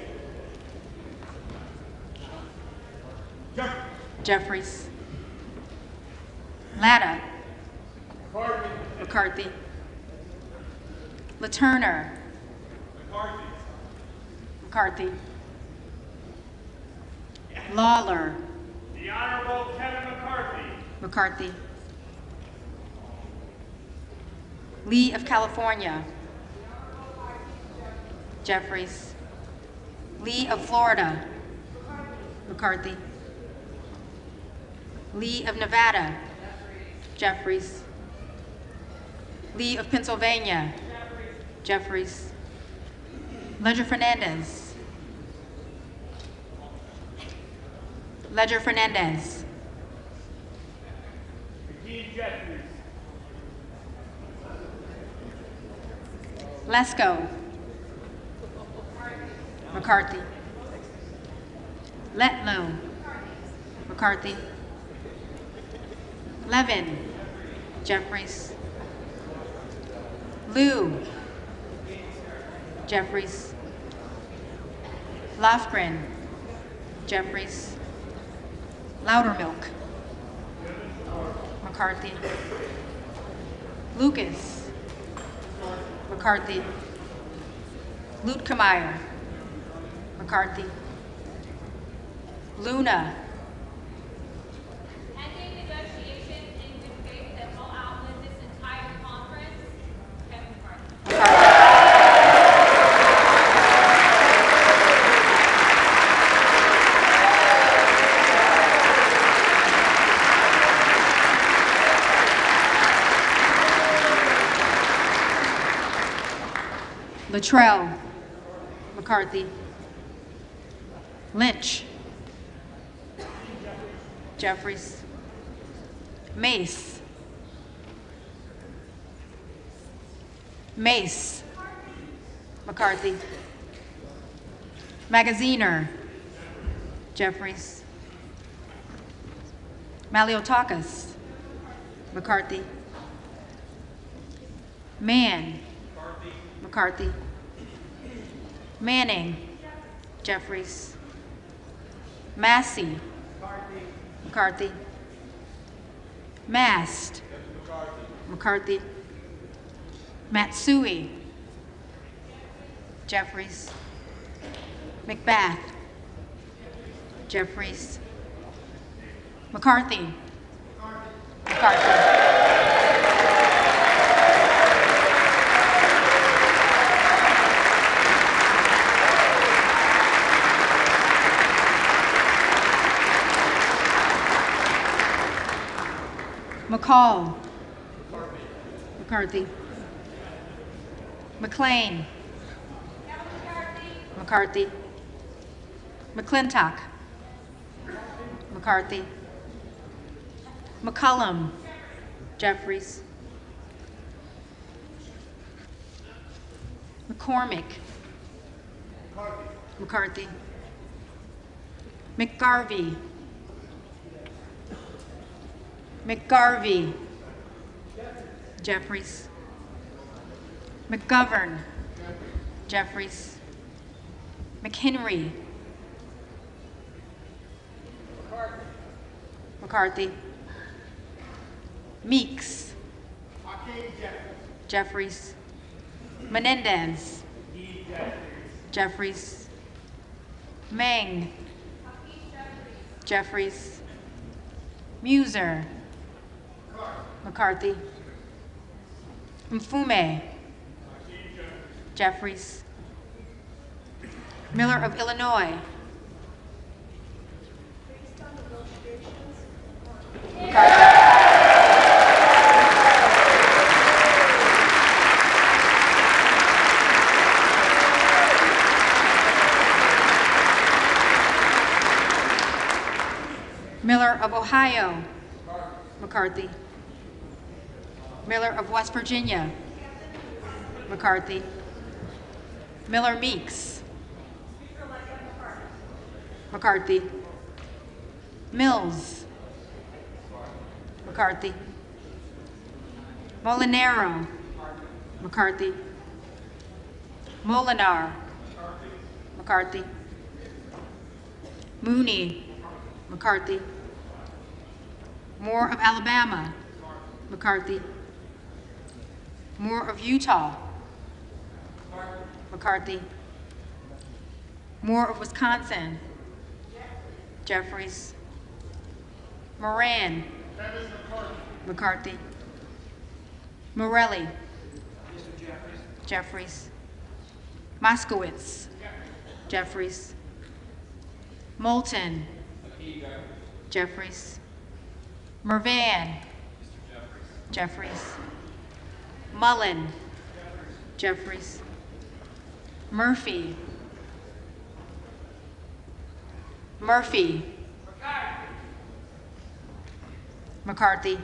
Jeffries. Latta, McCarthy. LaTurner, McCarthy. Lawler, The Honorable Kevin McCarthy. McCarthy. Lee of California, Jeffries. Lee of Florida, McCarthy. Lee of Nevada, Jeffries. Lee of Pennsylvania, Jeffries. Ledger Fernandez, Ledger Fernandez. Jeffries. Lesko, McCarthy. Letlow, McCarthy. Levin, Jeffries. Liu, Jeffries. Lofgren, Jeffries. Loudermilk, McCarthy. Lucas, McCarthy. Luetkemeyer, McCarthy. Luna, Ending negotiations in good faith that will outlive this entire conference, Kevin McCarthy. Luttrell, McCarthy. Lynch, Jeffries. Mace, Mace, McCarthy. Magaziner, Jeffries. Maliotakis, McCarthy. Mann, McCarthy. Manning, Jeffries. Massey, McCarthy. Mast, McCarthy. Matsui, Jeffries. McBath, Jeffries. McCarthy, McCarthy. McCall. McCarthy. McLean. McCarthy. McClintock. McCarthy. McCullum. Jeffries. McCormick. McCarthy. McGarvey. McGarvey. Jeffries. McGovern. Jeffries. McHenry. McCarthy. Meeks. Jeffries. Menendez. Jeffries. Meng. Jeffries. Muser. McCarthy. Mfume. Jeffries. Miller of Illinois. McCarthy. Miller of Ohio. McCarthy. Miller of West Virginia. McCarthy. Miller Meeks. McCarthy. Mills. McCarthy. Molinaro. McCarthy. Molinar. McCarthy. Mooney. McCarthy. Moore of Alabama. McCarthy. Moore of Utah. McCarthy. Moore of Wisconsin. Jeffries. Moran. McCarthy. Morelli. Jeffries. Moskowitz. Jeffries. Moulton. Jeffries. Mervan. Jeffries. Mullen. Jeffries. Murphy. Murphy. McCarthy.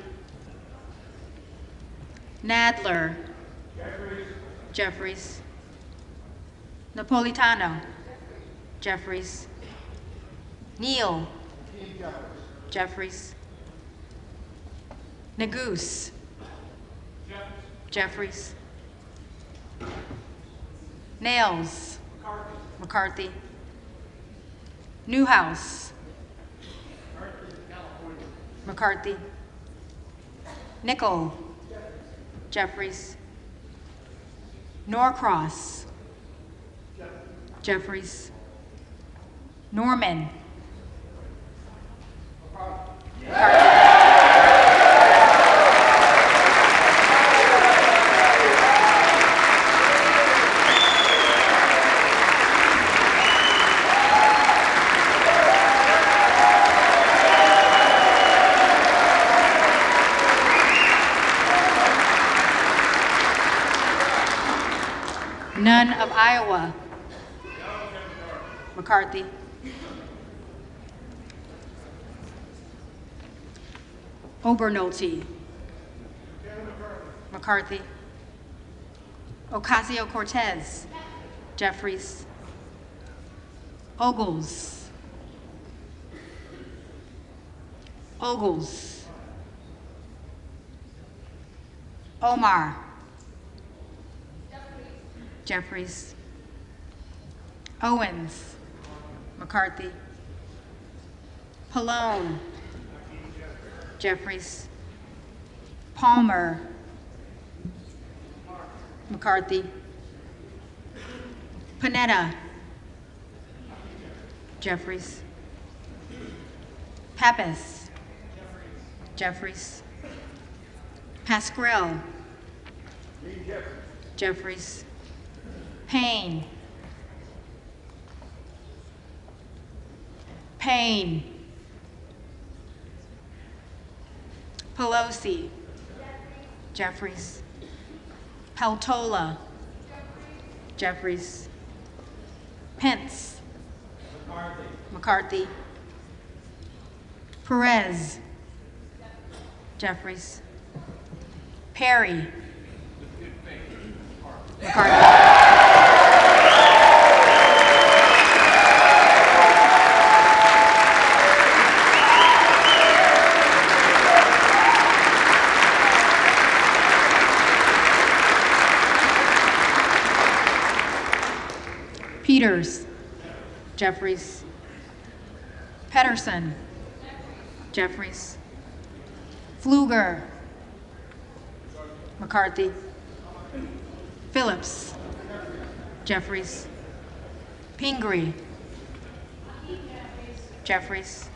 Nadler. Jeffries. Napolitano. Jeffries. Neal. Jeffries. Nagoose. Jeffries. Nails. McCarthy. Newhouse. McCarthy. Nickel. Jeffries. Norcross. Jeffries. Norman. McCarthy. None of Iowa. McCarthy. Obernolte. McCarthy. Ocasio-Cortez. Jeffries. Ogles. Ogles. Omar. Jeffries. Owens. McCarthy. Pallone. Jeffries. Palmer. McCarthy. Panetta. Jeffries. Pappas. Jeffries. Pascrell. Jeffries. Payne. Payne. Pelosi. Jeffries. Peltola. Jeffries. Pence. McCarthy. Perez. Jeffries. Perry. McCarthy. Peters. Jeffries. Pedersen. Jeffries. Pfluger. McCarthy. Phillips. Jeffries. Pingree. Jeffries.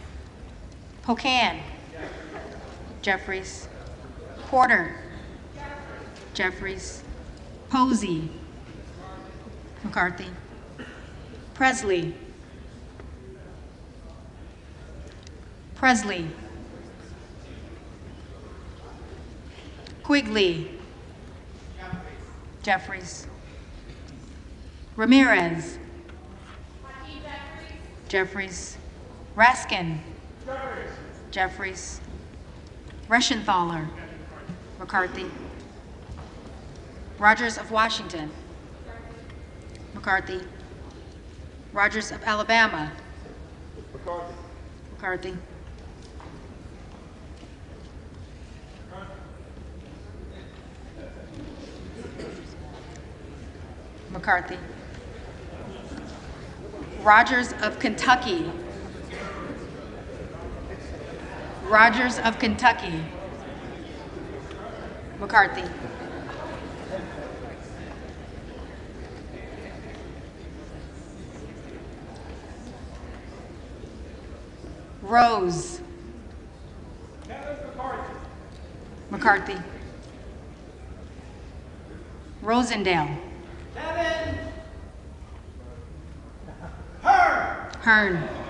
Pocan. Jeffries. Porter. Jeffries. Posey. McCarthy. Presley. Presley. Quigley. Jeffries. Ramirez. Jeffries. Raskin. Jeffries. Reschenthaler. McCarthy. Rogers of Washington. McCarthy. Rogers of Alabama. McCarthy. McCarthy. Rogers of Kentucky. Rogers of Kentucky. McCarthy. Rose. McCarthy. Rosendale. Hearn.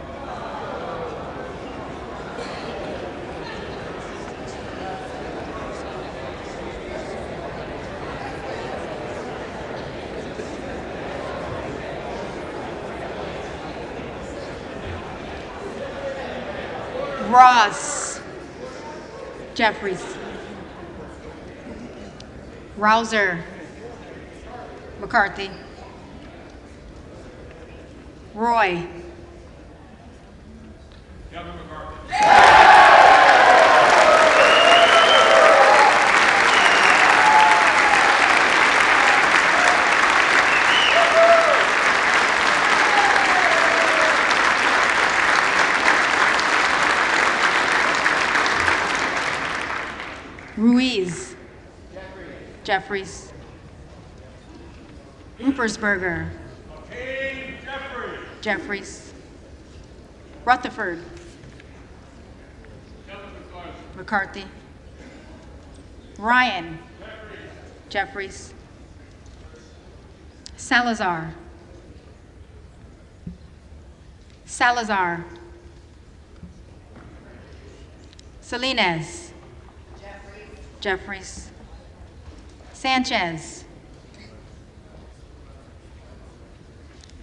Ross. Jeffries. Rouser. McCarthy. Roy. Kevin McCarthy. Ruiz. Jeffries. Ruppersberger. Jeffries. Rutherford. McCarthy. Ryan. Jeffries. Salazar. Salazar. Salinas. Jeffries. Sanchez.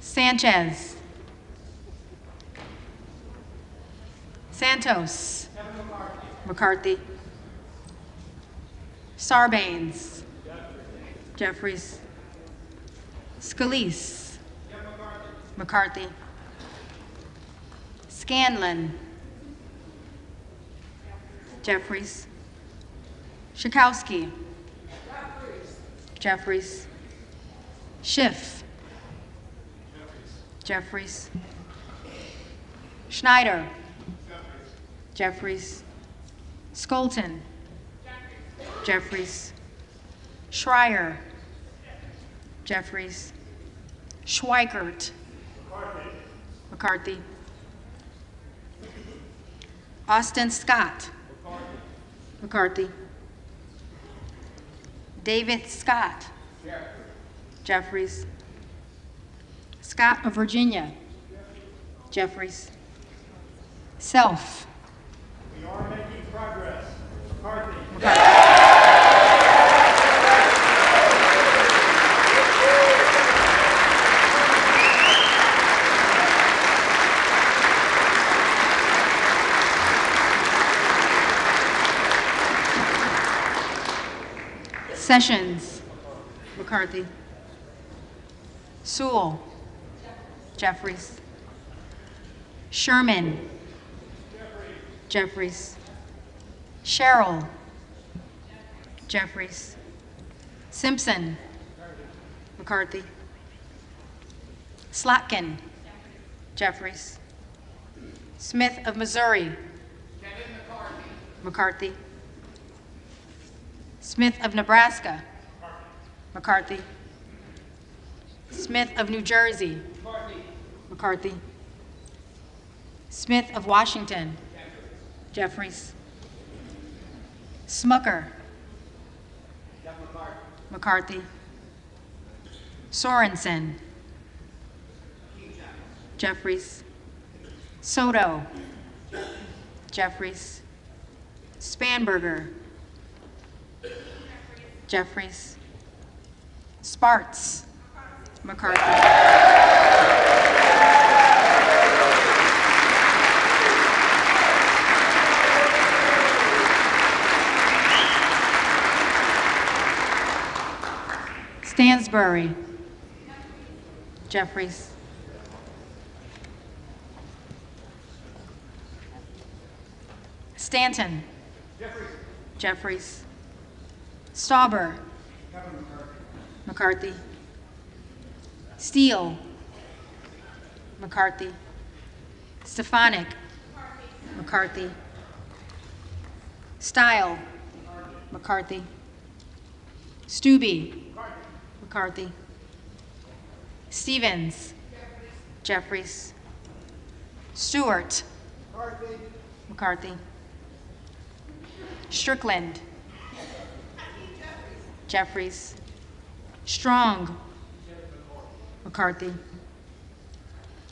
Sanchez. Santos. McCarthy. Sarbanes. Jeffries. Scalise. McCarthy. Scanlon. Jeffries. Schakowsky. Jeffries. Schiff. Jeffries. Schneider. Jeffries. Skolton. Jeffries. Schreier. Jeffries. Schweikert. McCarthy. Austin Scott. McCarthy. David Scott. Jeffries. Scott of Virginia. Jeffries. Self. We are making progress. McCarthy. Sessions, McCarthy. Sewell, Jeffries. Sherman, Jeffries. Sherrill, Jeffries. Simpson, McCarthy. Slotkin, Jeffries. Smith of Missouri, Kevin McCarthy. McCarthy. Smith of Nebraska, McCarthy. Smith of New Jersey, McCarthy. Smith of Washington, Jeffries. Smucker, McCarthy. Sorensen, Jeffries. Soto, Jeffries. Spanberger, Jeffries. Sparts, McCarthy. Stansbury, Jeffries. Stanton, Jeffries. Stauber, McCarthy. Steele, McCarthy. Stefanik, McCarthy. Stile, McCarthy. Stube, McCarthy. Stevens, Jeffries. Stewart, McCarthy. Strickland, Jeffries. Strong, McCarthy.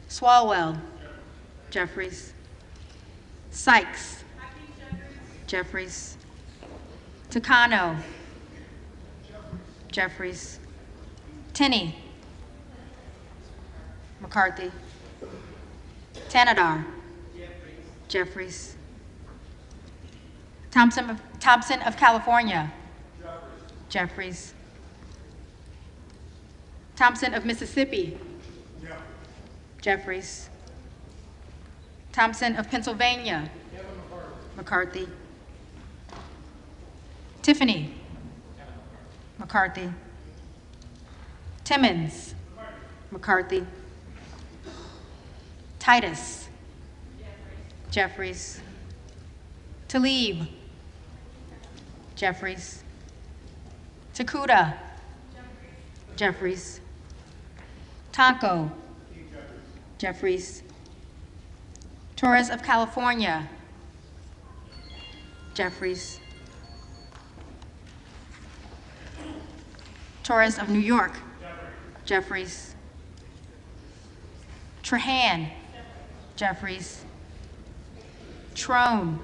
Swalwell, Jeffries. Sykes, Jeffries. Takano, Jeffries. Tinney, McCarthy. Tanadar, Jeffries. Thompson of California, Jeffries. Thompson of Mississippi, Jeffries. Thompson of Pennsylvania, McCarthy. Tiffany, McCarthy. Timmons, McCarthy. Titus, Jeffries. Talib, Jeffries. Takuda, Jeffries. Taco, Jeffries. Torres of California, Jeffries. Torres of New York, Jeffries. Trahan, Jeffries. Trone,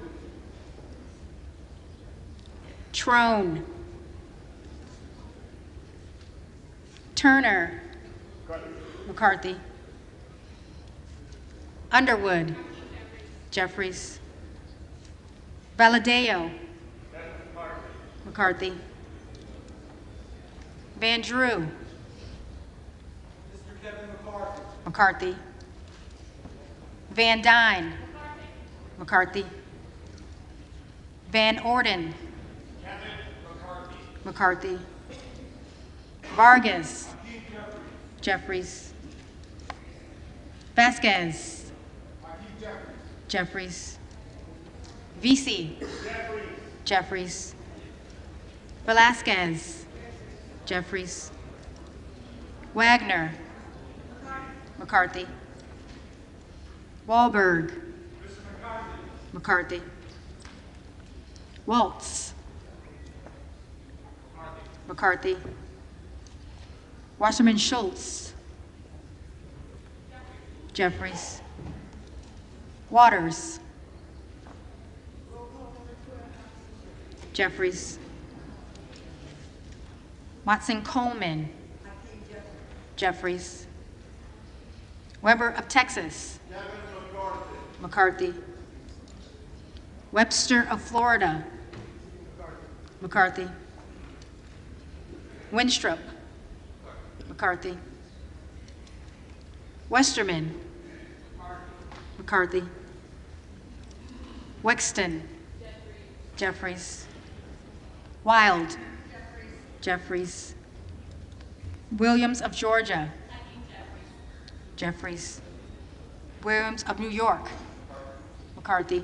Turner, McCarthy. Underwood, Jeffries. Valadeo, McCarthy. Van Drew, McCarthy. Van Dyne, McCarthy. Van Orden, McCarthy. Vargas, Jeffries. Vasquez, Jeffries. Vesey, Jeffries. Velasquez, Jeffries. Wagner, McCarthy. Wahlberg, McCarthy. Waltz, McCarthy. Wasserman Schultz, Jeffries. Waters, Jeffries. Watson Coleman, Jeffries. Weber of Texas, McCarthy. Webster of Florida, McCarthy. Winstrup. McCarthy. Westerman. McCarthy. Wexton. Jeffries. Wild. Jeffries. Williams of Georgia. Jeffries. Williams of New York. McCarthy.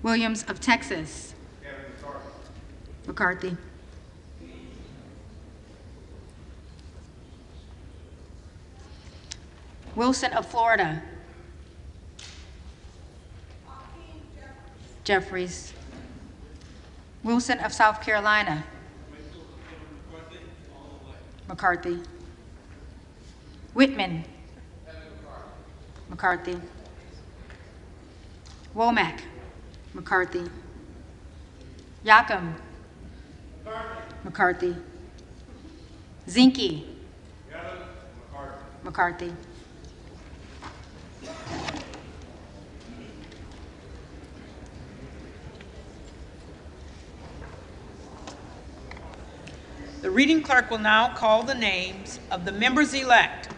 Williams of Texas. McCarthy. Wilson of Florida. Jeffries. Wilson of South Carolina. McCarthy. Whitman. McCarthy. Womack. McCarthy. Yacom. McCarthy. Zinke. McCarthy. The reading clerk will now call the names of the members-elect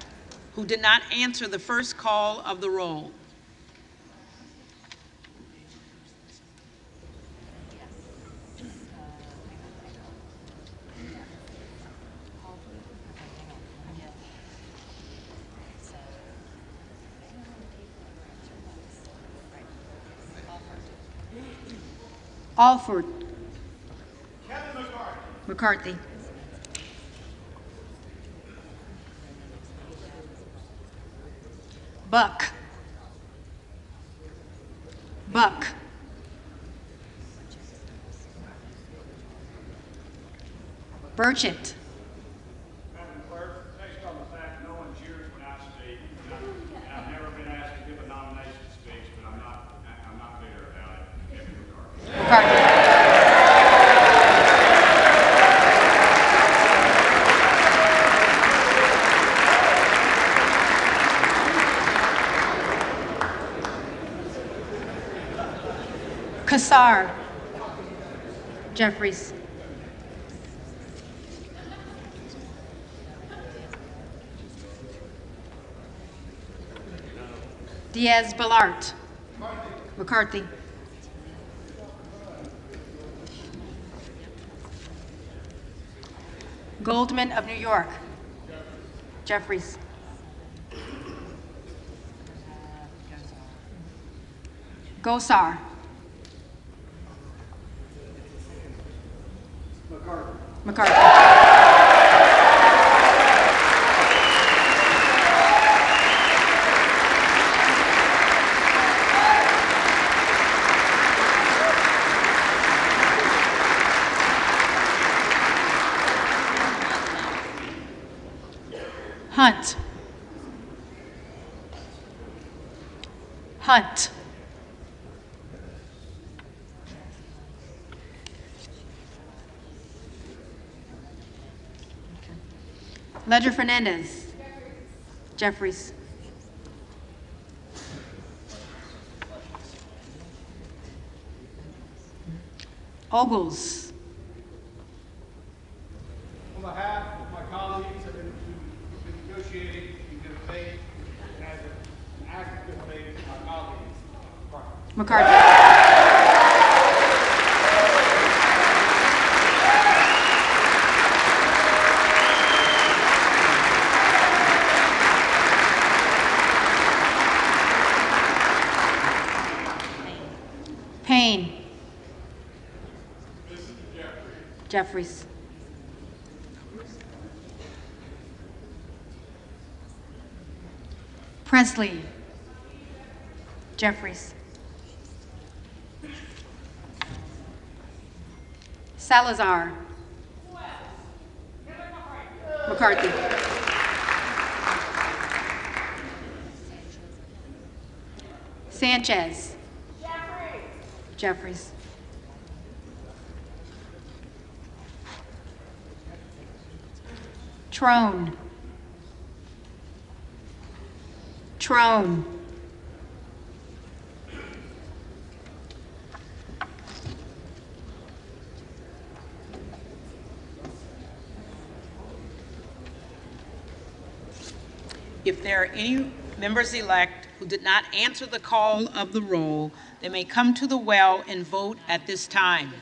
who did not answer the first call of the roll. Alford. Kevin McCarthy. McCarthy. Buck. Buck. Burchett. Madam Clerk, based on the fact no one cheers when I speak, and I've never been asked to give a nomination speech, but I'm not bitter about it. Kevin McCarthy. McCarthy. Kassar. Jeffries. Diaz-Balart. McCarthy. Goldman of New York. Jeffries. Gosar. McCarthy. Hunt. Hunt. Ledger Fernandez. Jeffries. Ogles. On behalf of my colleagues who've been negotiating in good faith and as an act of good faith to my colleagues, McCarthy. Payne. Jeffries. Presley. Jeffries. Salazar. McCarthy. Sanchez. Jeffries. Trone. Trone. If there are any members-elect who did not answer the call of the roll, they may come to the well and vote at this time.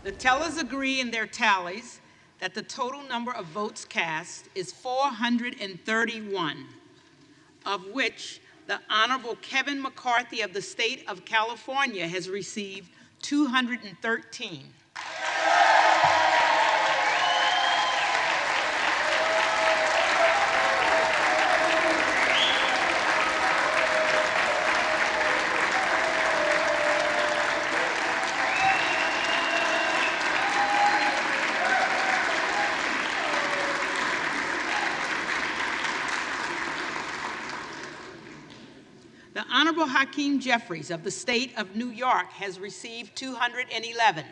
The tellers agree in their tallies that the total number of votes cast is 431, of which the Honorable Kevin McCarthy of the state of California has received 213. The Honorable Hakeem Jeffries of the state of New York has received 211.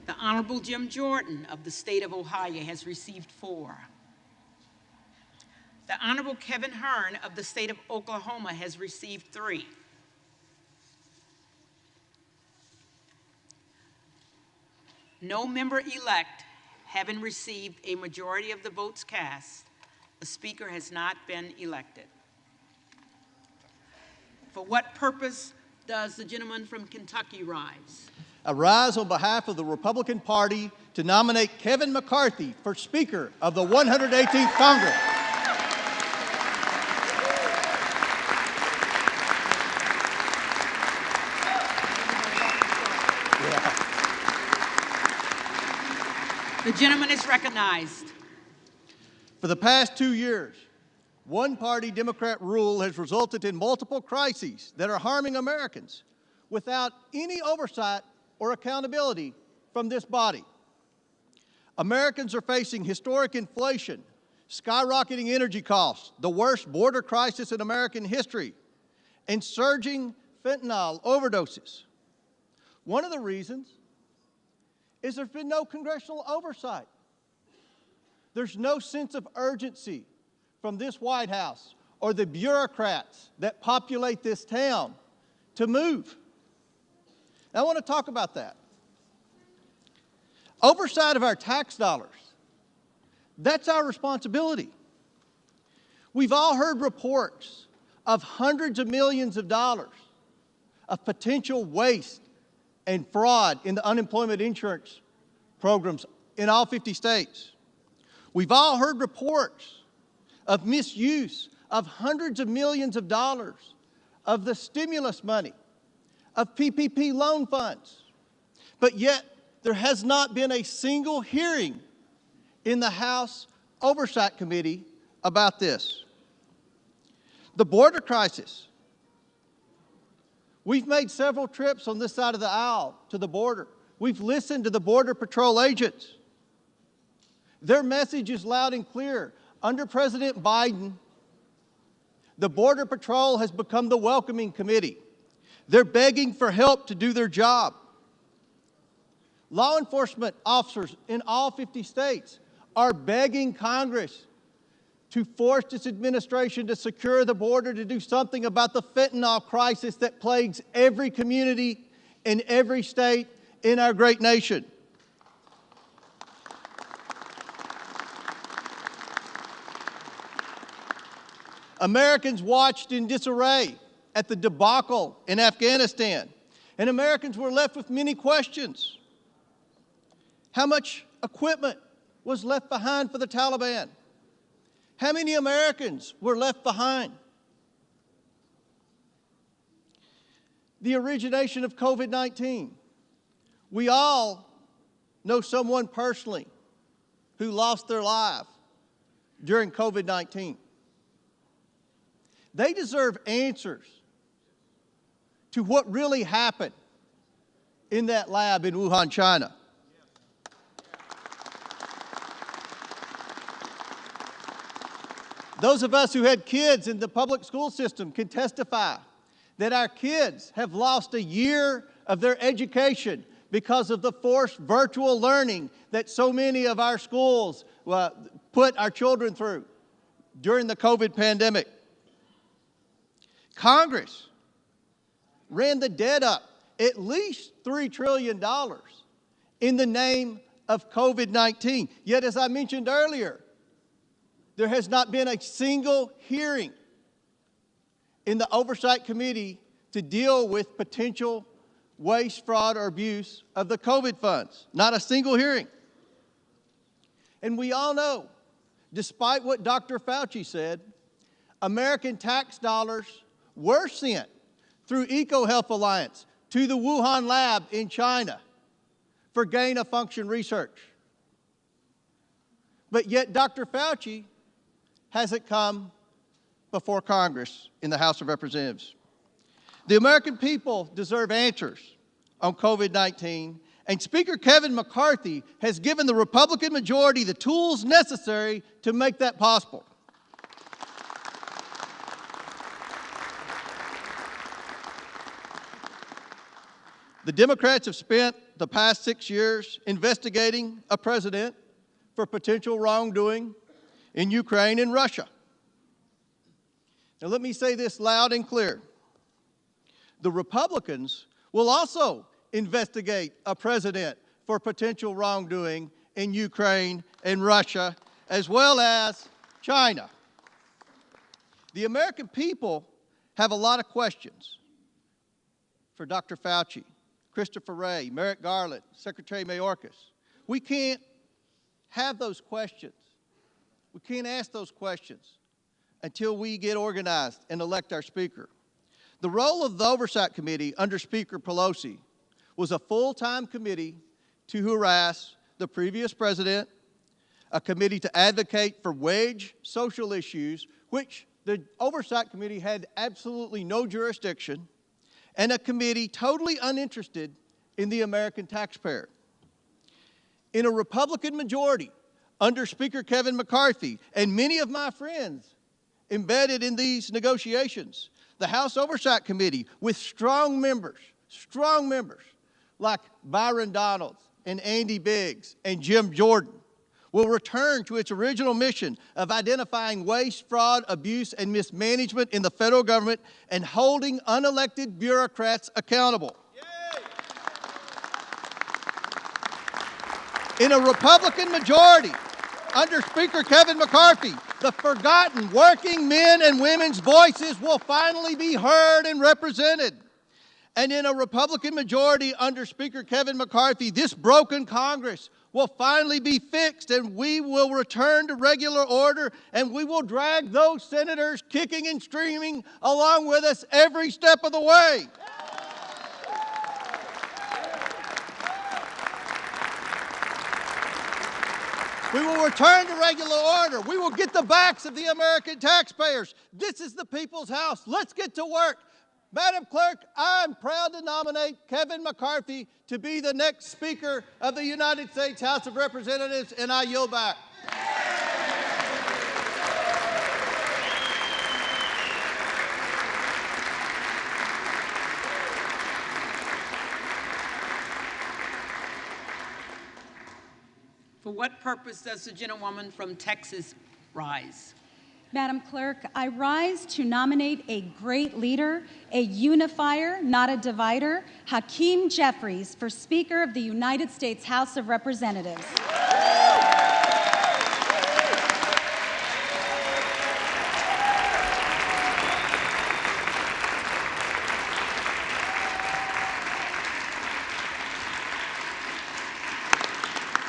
The Honorable Jim Jordan of the state of Ohio has received 4. The Honorable Kevin Hearn of the state of Oklahoma has received 3. No member-elect having received a majority of the votes cast, the Speaker has not been elected. For what purpose does the gentleman from Kentucky rise? I rise on behalf of the Republican Party to nominate Kevin McCarthy for Speaker of the 118th Congress. The gentleman is recognized. For the past 2 years, one-party Democrat rule has resulted in multiple crises that are harming Americans without any oversight or accountability from this body. Americans are facing historic inflation, skyrocketing energy costs, the worst border crisis in American history, and surging fentanyl overdoses. One of the reasons is there's been no congressional oversight. There's no sense of urgency from this White House or the bureaucrats that populate this town to move. I want to talk about that. Oversight of our tax dollars, that's our responsibility. We've all heard reports of hundreds of millions of dollars of potential waste and fraud in the unemployment insurance programs in all 50 states. We've all heard reports of misuse of hundreds of millions of dollars of the stimulus money, of PPP loan funds. But yet, there has not been a single hearing in the House Oversight Committee about this. The border crisis. We've made several trips on this side of the aisle to the border. We've listened to the Border Patrol agents. Their message is loud and clear. Under President Biden, the Border Patrol has become the welcoming committee. They're begging for help to do their job. Law enforcement officers in all 50 states are begging Congress to force this administration to secure the border, to do something about the fentanyl crisis that plagues every community in every state in our great nation. Americans watched in disarray at the debacle in Afghanistan, and Americans were left with many questions. How much equipment was left behind for the Taliban? How many Americans were left behind? The origination of COVID-19. We all know someone personally who lost their life during COVID-19. They deserve answers to what really happened in that lab in Wuhan, China. Those of us who had kids in the public school system can testify that our kids have lost a year of their education because of the forced virtual learning that so many of our schools put our children through during the COVID pandemic. Congress ran the debt up at least $3 trillion in the name of COVID-19. Yet, as I mentioned earlier, there has not been a single hearing in the Oversight Committee to deal with potential waste, fraud, or abuse of the COVID funds. Not a single hearing. And we all know, despite what Dr. Fauci said, American tax dollars were sent through EcoHealth Alliance to the Wuhan lab in China for gain-of-function research. But yet Dr. Fauci hasn't come before Congress in the House of Representatives. The American people deserve answers on COVID-19, and Speaker Kevin McCarthy has given the Republican majority the tools necessary to make that possible. The Democrats have spent the past 6 years investigating a president for potential wrongdoing in Ukraine and Russia. Now let me say this loud and clear. The Republicans will also investigate a president for potential wrongdoing in Ukraine and Russia, as well as China. The American people have a lot of questions for Dr. Fauci, Christopher Wray, Merrick Garland, Secretary Mayorkas. We can't have those questions. We can't ask those questions until we get organized and elect our Speaker. The role of the Oversight Committee under Speaker Pelosi was a full-time committee to harass the previous president, a committee to advocate for wage social issues, which the Oversight Committee had absolutely no jurisdiction, and a committee totally uninterested in the American taxpayer. In a Republican majority under Speaker Kevin McCarthy and many of my friends embedded in these negotiations, the House Oversight Committee with strong members like Byron Donalds and Andy Biggs and Jim Jordan will return to its original mission of identifying waste, fraud, abuse, and mismanagement in the federal government and holding unelected bureaucrats accountable. In a Republican majority under Speaker Kevin McCarthy, the forgotten working men and women's voices will finally be heard and represented. And in a Republican majority under Speaker Kevin McCarthy, this broken Congress will finally be fixed, and we will return to regular order, and we will drag those senators kicking and screaming along with us every step of the way. We will return to regular order. We will get the backs of the American taxpayers. This is the people's house. Let's get to work. Madam Clerk, I'm proud to nominate Kevin McCarthy to be the next Speaker of the United States House of Representatives, and I yield back. For what purpose does the gentlewoman from Texas rise? Madam Clerk, I rise to nominate a great leader, a unifier, not a divider, Hakeem Jeffries, for Speaker of the United States House of Representatives.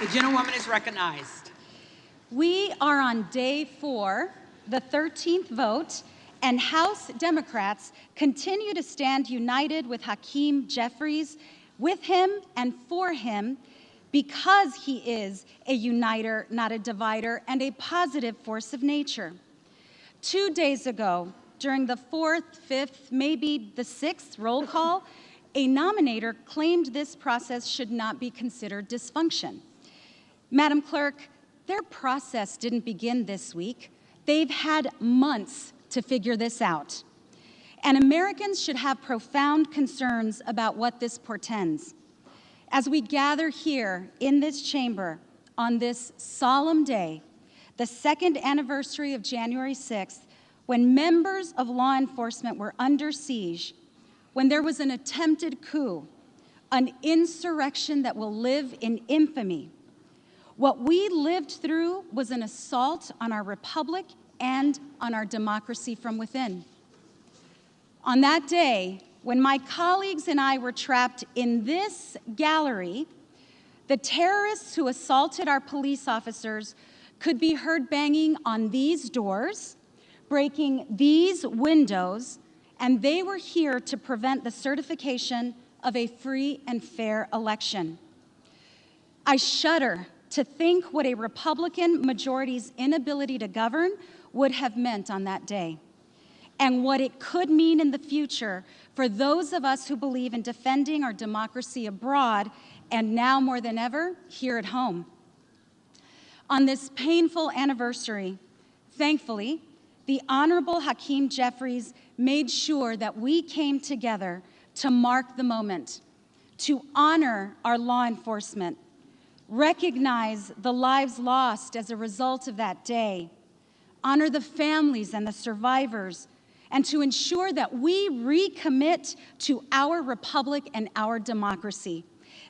The gentlewoman is recognized. We are on day 4, the 13th vote, and House Democrats continue to stand united with Hakeem Jeffries, with him and for him, because he is a uniter, not a divider, and a positive force of nature. 2 days ago, during the 4th, 5th, maybe the 6th roll call, a nominator claimed this process should not be considered dysfunction. Madam Clerk, their process didn't begin this week. They've had months to figure this out. And Americans should have profound concerns about what this portends. As we gather here in this chamber on this solemn day, the 2nd anniversary of January 6th, when members of law enforcement were under siege, when there was an attempted coup, an insurrection that will live in infamy. What we lived through was an assault on our republic and on our democracy from within. On that day, when my colleagues and I were trapped in this gallery, the terrorists who assaulted our police officers could be heard banging on these doors, breaking these windows, and they were here to prevent the certification of a free and fair election. I shudder to think what a Republican majority's inability to govern would have meant on that day, and what it could mean in the future for those of us who believe in defending our democracy abroad and now more than ever here at home. On this painful anniversary, thankfully, the Honorable Hakeem Jeffries made sure that we came together to mark the moment, to honor our law enforcement, recognize the lives lost as a result of that day, honor the families and the survivors, and to ensure that we recommit to our republic and our democracy.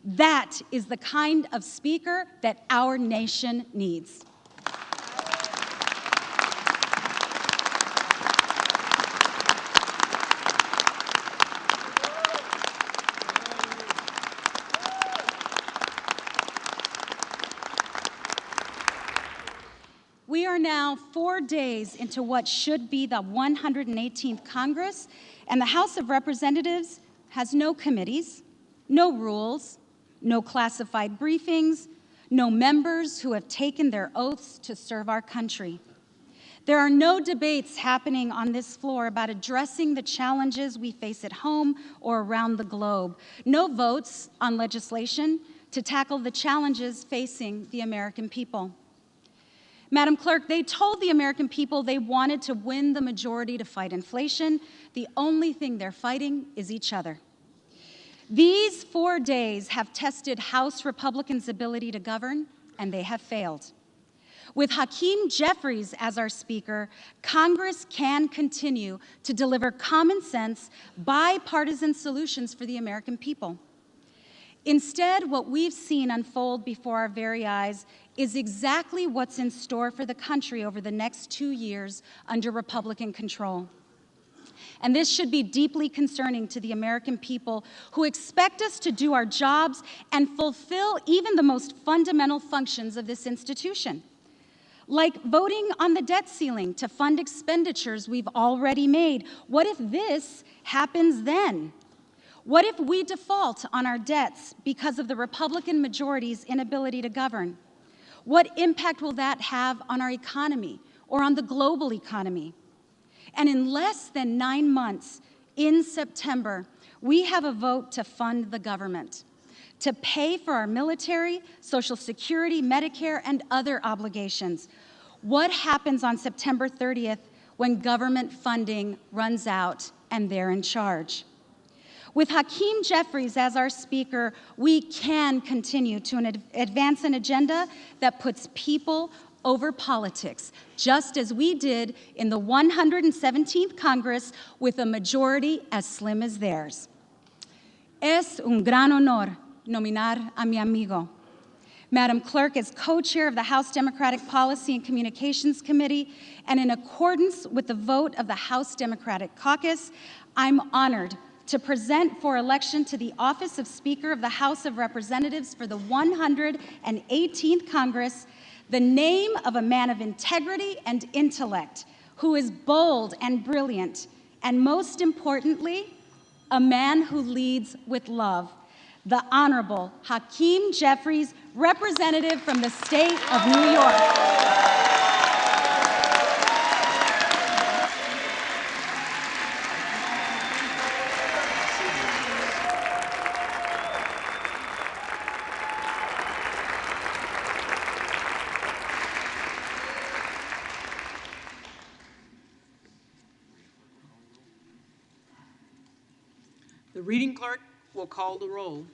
That is the kind of speaker that our nation needs. We are now 4 days into what should be the 118th Congress, and the House of Representatives has no committees, no rules, no classified briefings, no members who have taken their oaths to serve our country. There are no debates happening on this floor about addressing the challenges we face at home or around the globe. No votes on legislation to tackle the challenges facing the American people. Madam Clerk, they told the American people they wanted to win the majority to fight inflation. The only thing they're fighting is each other. These 4 days have tested House Republicans' ability to govern, and they have failed. With Hakeem Jeffries as our Speaker, Congress can continue to deliver common sense, bipartisan solutions for the American people. Instead, what we've seen unfold before our very eyes is exactly what's in store for the country over the next 2 years under Republican control. And this should be deeply concerning to the American people who expect us to do our jobs and fulfill even the most fundamental functions of this institution, like voting on the debt ceiling to fund expenditures we've already made. What if this happens then? What if we default on our debts because of the Republican majority's inability to govern? What impact will that have on our economy or on the global economy? And in less than 9 months, in September, we have a vote to fund the government, to pay for our military, Social Security, Medicare, and other obligations. What happens on September 30th when government funding runs out and they're in charge? With Hakeem Jeffries as our Speaker, we can continue to advance an agenda that puts people over politics, just as we did in the 117th Congress with a majority as slim as theirs. Es un gran honor nominar a mi amigo. Madam Clerk, as co-chair of the House Democratic Policy and Communications Committee, and in accordance with the vote of the House Democratic Caucus, I'm honored to present for election to the office of Speaker of the House of Representatives for the 118th Congress the name of a man of integrity and intellect who is bold and brilliant, and most importantly, a man who leads with love, the Honorable Hakeem Jeffries, representative from the state of New York. The reading clerk will call the roll.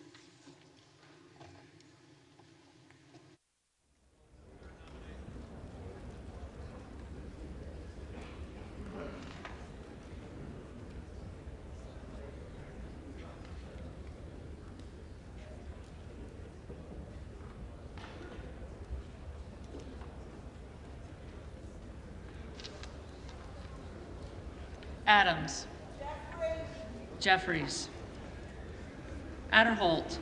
Adams. Jeffries. Adderholt.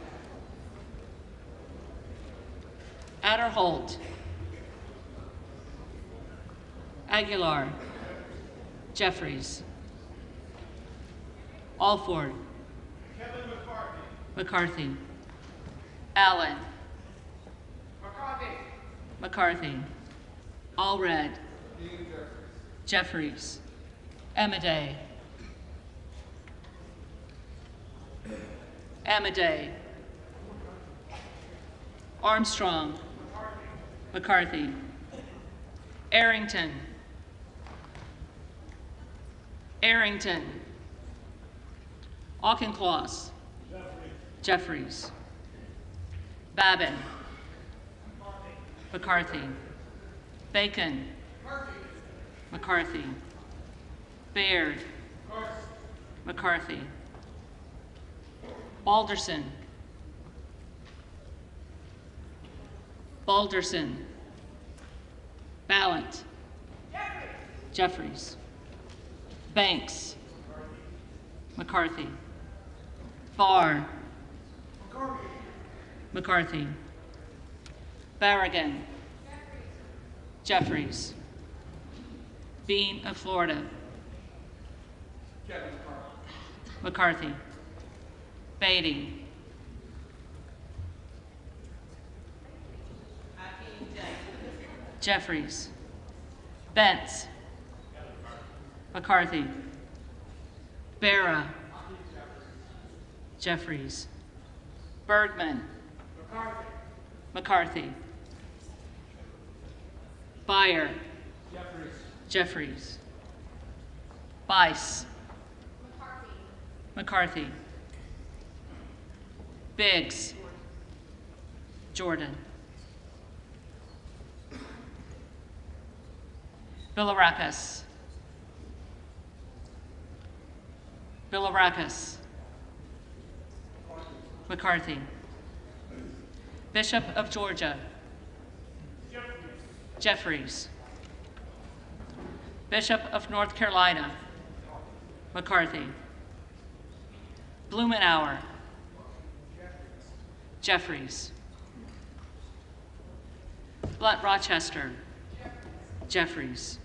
Adderholt. Aguilar. Jeffries. Alford. Kevin McCarthy. McCarthy. Allen. McCarthy. McCarthy. Allred. Dean Jeffries. Amadei. Amadei. Armstrong. McCarthy. Arrington. Arrington. Auchincloss. Jeffries. Babin. McCarthy. Bacon. McCarthy. Baird. McCarthy. Balderson. Balderson. Ballant. Jeffries. Banks. McCarthy. Barr. McCarthy. Barragan. Jeffries. Bean of Florida. McCarthy. Beatty. Jeffries. Bentz. McCarthy. Barra. Jeffries. Bergman. McCarthy. Beyer. Jeffries. Bice. McCarthy. Biggs. Jordan. Bilirakis. Bilirakis. McCarthy. Bishop of Georgia. Jeffries. Bishop of North Carolina. McCarthy. Blumenauer. Jeffries. Blunt Rochester. Jeffries.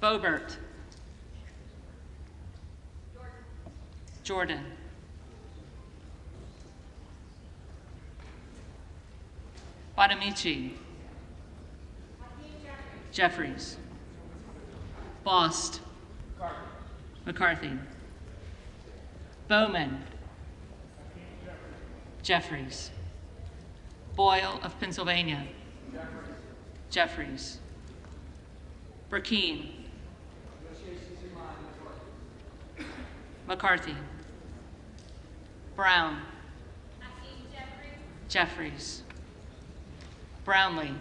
Boebert. Jordan. Bonamici. Jeffries. Bost. McCarthy. Bowman. Jeffries. Boyle of Pennsylvania. Jeffries. Burkeen. McCarthy. Brown. Jeffries. Brownlee.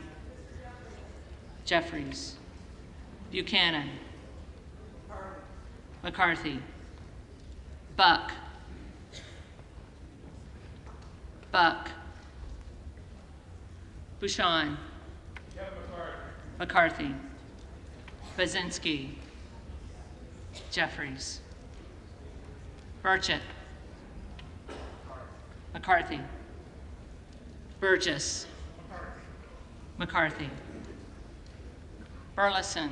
Jeffries. Buchanan. McCarthy. Buck. Buck. Bouchon. McCarthy. Bazinski. Jeffries. Burchett. McCarthy. Burgess. McCarthy. Burleson.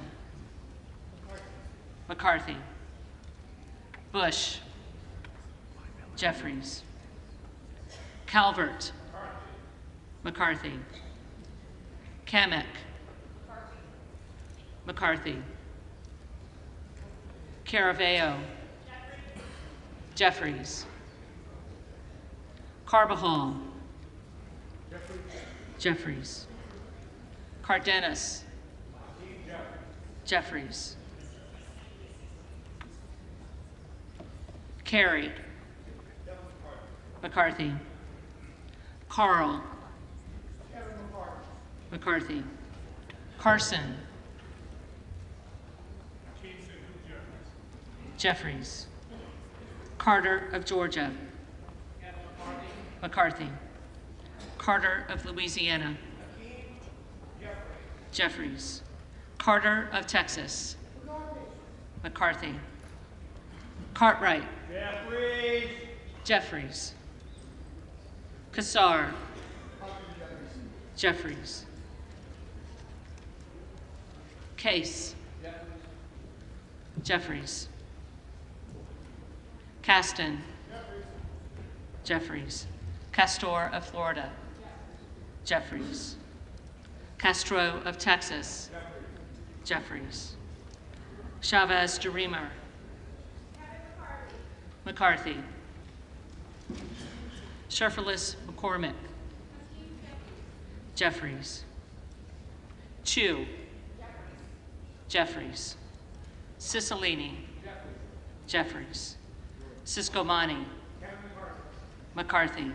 McCarthy. Bush. Jeffries. Calvert. McCarthy. Kamek. McCarthy. Caraveo. Jeffries. Carbajal. Jeffries. Cardenas. Jeffries. Carey. McCarthy. Carl. McCarthy. Carson. Jeffries. Carter of Georgia. McCarthy. Carter of Louisiana. Jeffries. Carter of Texas. McCarthy. Cartwright. Jeffries. Jeffries. Kassar. Jeffries. Case. Jeffries. Caston. Jeffries. Castor of Florida. Jeffries. Castro of Texas. Jeffries. Chavez de Reamer. McCarthy. Sherferless McCormick. Jeffries. Chu. Jeffries. Cicilline. Jeffries. Siscomani. McCarthy.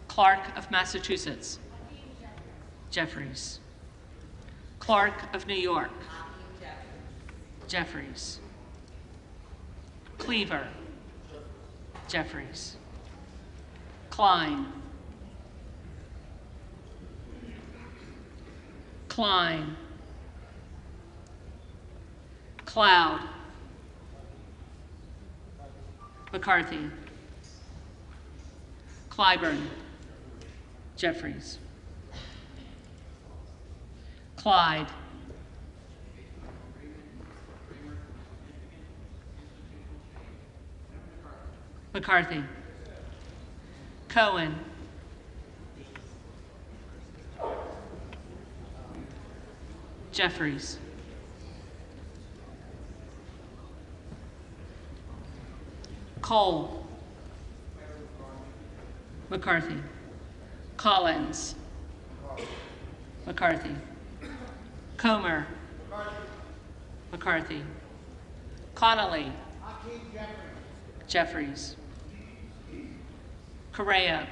Clark of Massachusetts. Jeffries. Clark of New York. Jeffries. Cleaver. Jeffries. Klein. Klein. Cloud. McCarthy. Clyburn. Jeffries. Clyde. McCarthy. Cohen. Jeffries. Cole. McCarthy. Collins. McCarthy. Comer. McCarthy. Connolly. Jeffries. Correa.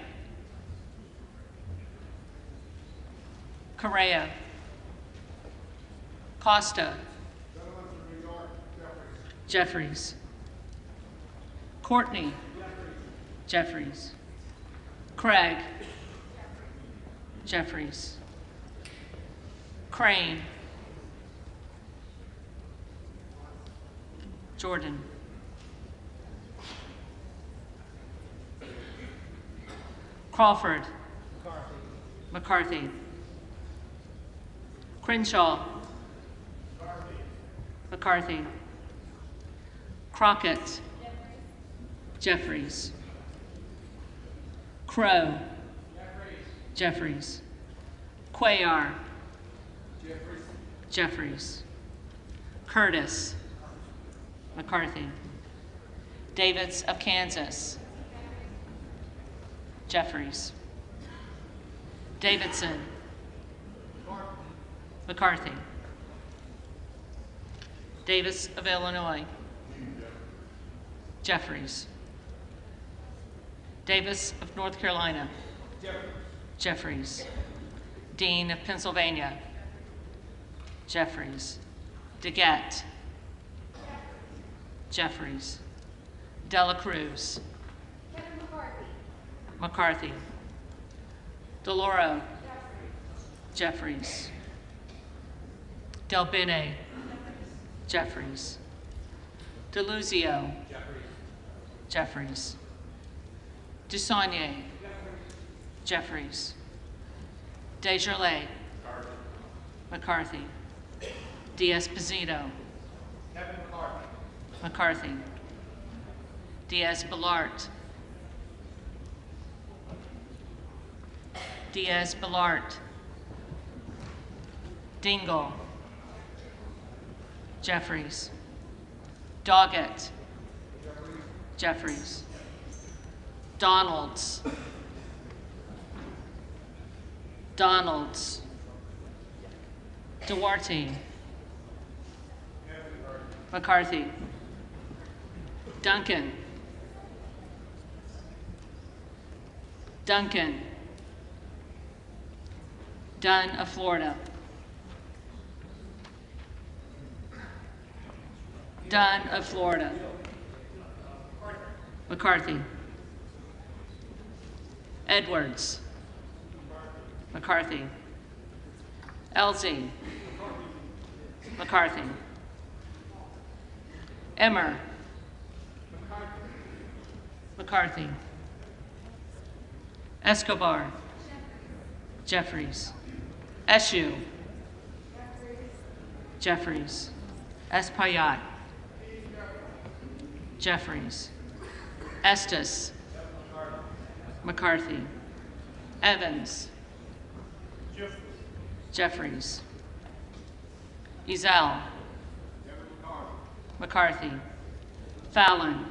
Correa. Costa. Jeffries. Courtney. Jeffries. Craig. Jeffries. Crane. Jordan. Crawford. McCarthy. Crenshaw. McCarthy. Crockett. Jeffries. Crow. Jeffries. Cuellar. Jeffries. Curtis. McCarthy. Davids of Kansas. Jeffries. Davidson. McCarthy. Davis of Illinois. Jeffries. Davis of North Carolina. Jeffries. Dean of Pennsylvania. Jeffries. DeGette. Jeffries. Dela Cruz. McCarthy. DeLauro. Jeffries. Del Bene. Jeffries. DeLuzio. Jeffries. Dusaunier. Jeffries. Desjardins. McCarthy. D'Esposito. McCarthy. Diaz-Balart. Diaz-Balart. Dingle. Jeffries. Doggett. Jeffries. Donalds. Donalds. Duarte. McCarthy. Duncan. Duncan. Dunn of Florida. Dunn of Florida. McCarthy. Edwards. McCarthy. Elsie. McCarthy. Emmer. McCarthy. Escobar. Jeffries. Eshoo. Jeffries. Espaillat. Jeffries. Estes. McCarthy. Evans. Jeffries. Ezell. McCarthy. Fallon.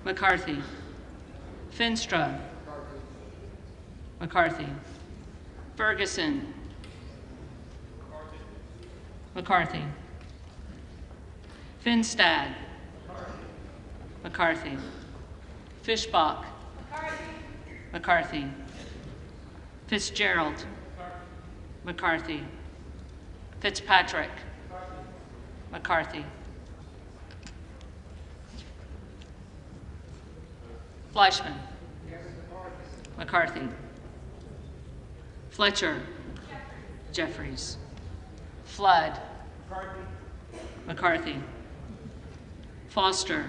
McCarthy. Finstra. McCarthy. Ferguson. McCarthy. Finstad. McCarthy. Fishbach. McCarthy. Fitzgerald. McCarthy. Fitzpatrick. McCarthy. Fleischman. McCarthy. Fletcher. Jeffries. Flood. McCarthy. Foster.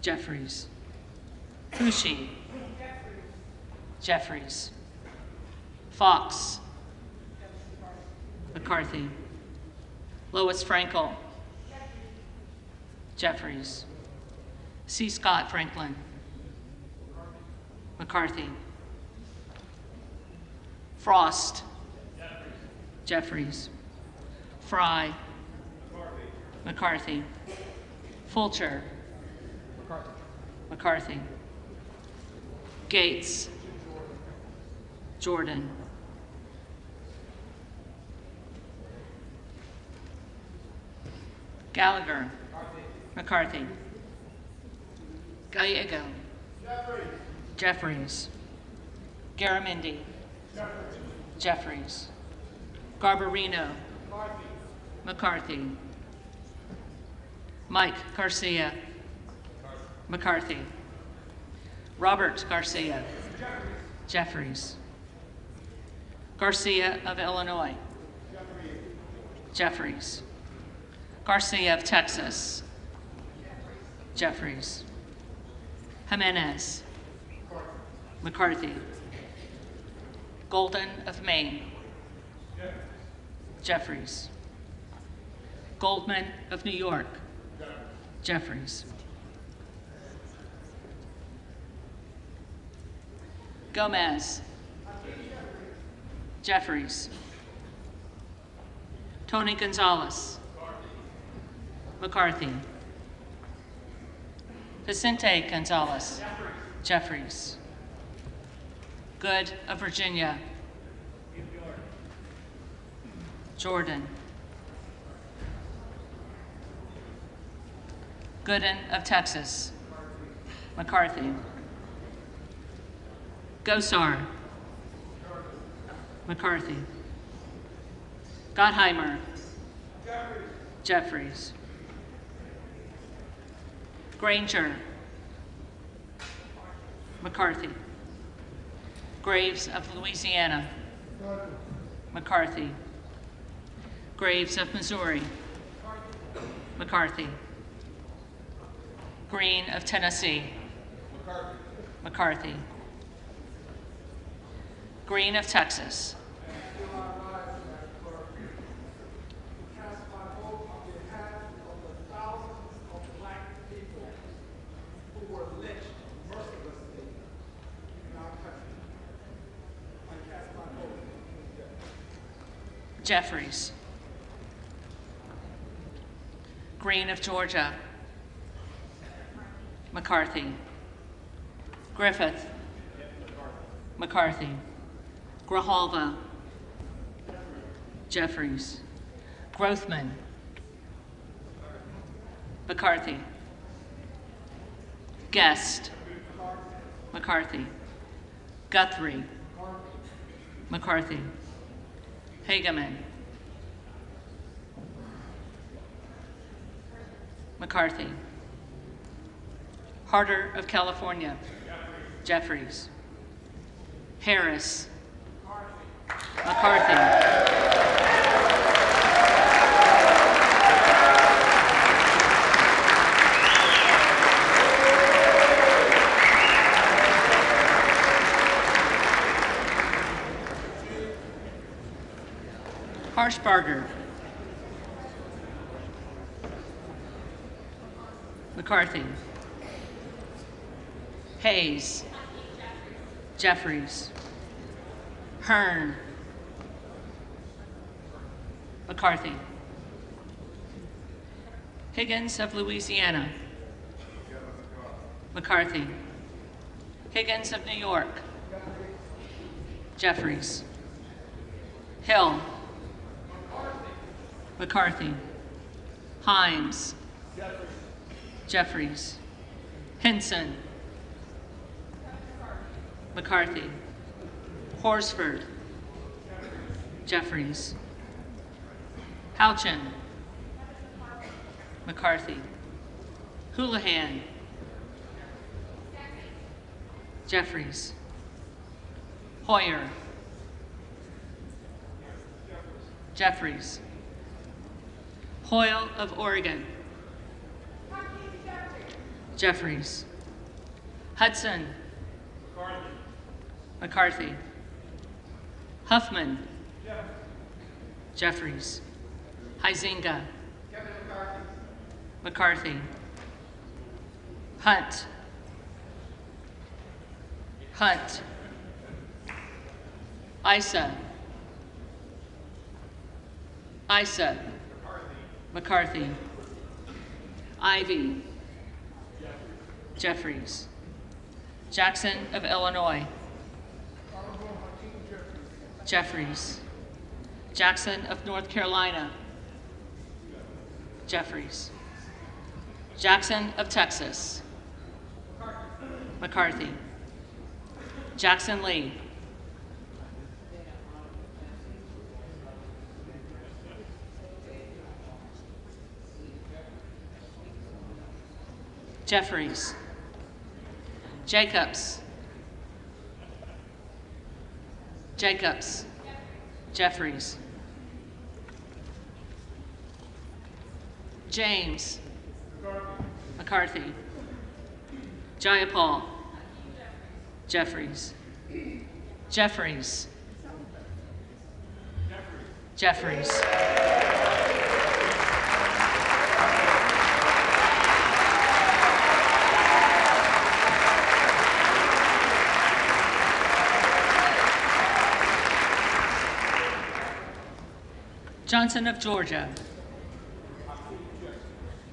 Jeffries. Fushi. Jeffries. Fox. McCarthy. Lois Frankel. Jeffries. C. Scott Franklin. McCarthy. Frost. Jeffries. Fry. McCarthy. Fulcher. McCarthy. Gates. Jordan. Gallagher. McCarthy. Gallego. Jeffries. Garamendi. Jeffries. Garbarino. McCarthy. Mike Garcia. McCarthy. Robert Garcia. Jeffries. Garcia of Illinois. Jeffries. Garcia of Texas. Jeffries. Jimenez. McCarthy. Golden of Maine. Jeffries. Goldman of New York. Jeffries. Gomez. Jeffries. Tony Gonzalez. McCarthy. Vicente Gonzalez. Jeffries. Good of Virginia. Jordan. Gooden of Texas. McCarthy. Gosar. McCarthy. Gottheimer. Jeffries. Granger. McCarthy. Graves of Louisiana. McCarthy. Graves of Missouri. McCarthy. Green of Tennessee. McCarthy. Green of Texas. Jeffries. Green of Georgia. McCarthy. Griffith. McCarthy. Grijalva. Jeffries. Grothman. McCarthy. Guest. McCarthy. Guthrie. McCarthy. Hageman. McCarthy. Harder of California. Jeffries. Harris. McCarthy. Harshbarger. McCarthy. Hayes. Jeffries. Hearn. McCarthy. Higgins of Louisiana. McCarthy. Higgins of New York. Jeffries. Hill. McCarthy. Himes. Jeffries. Hinson. McCarthy. Horsford. Jeffries. Houchin. McCarthy. Houlihan. Jeffries. Hoyer. Jeffries. Hoyle of Oregon. Jeffries. Hudson. McCarthy. Huffman. Jeffries. Huizenga. McCarthy. Hunt. Hunt. Issa. Issa. McCarthy. Ivy. Jeffries. Jackson of Illinois. Jeffries. Jackson of North Carolina. Jeffries. Jackson of Texas. McCarthy. Jackson Lee. Jeffries. Jacobs. Jacobs. Jeffries. James. McCarthy. Jayapal. Jeffries. Jeffries. Jeffries. Johnson of Georgia.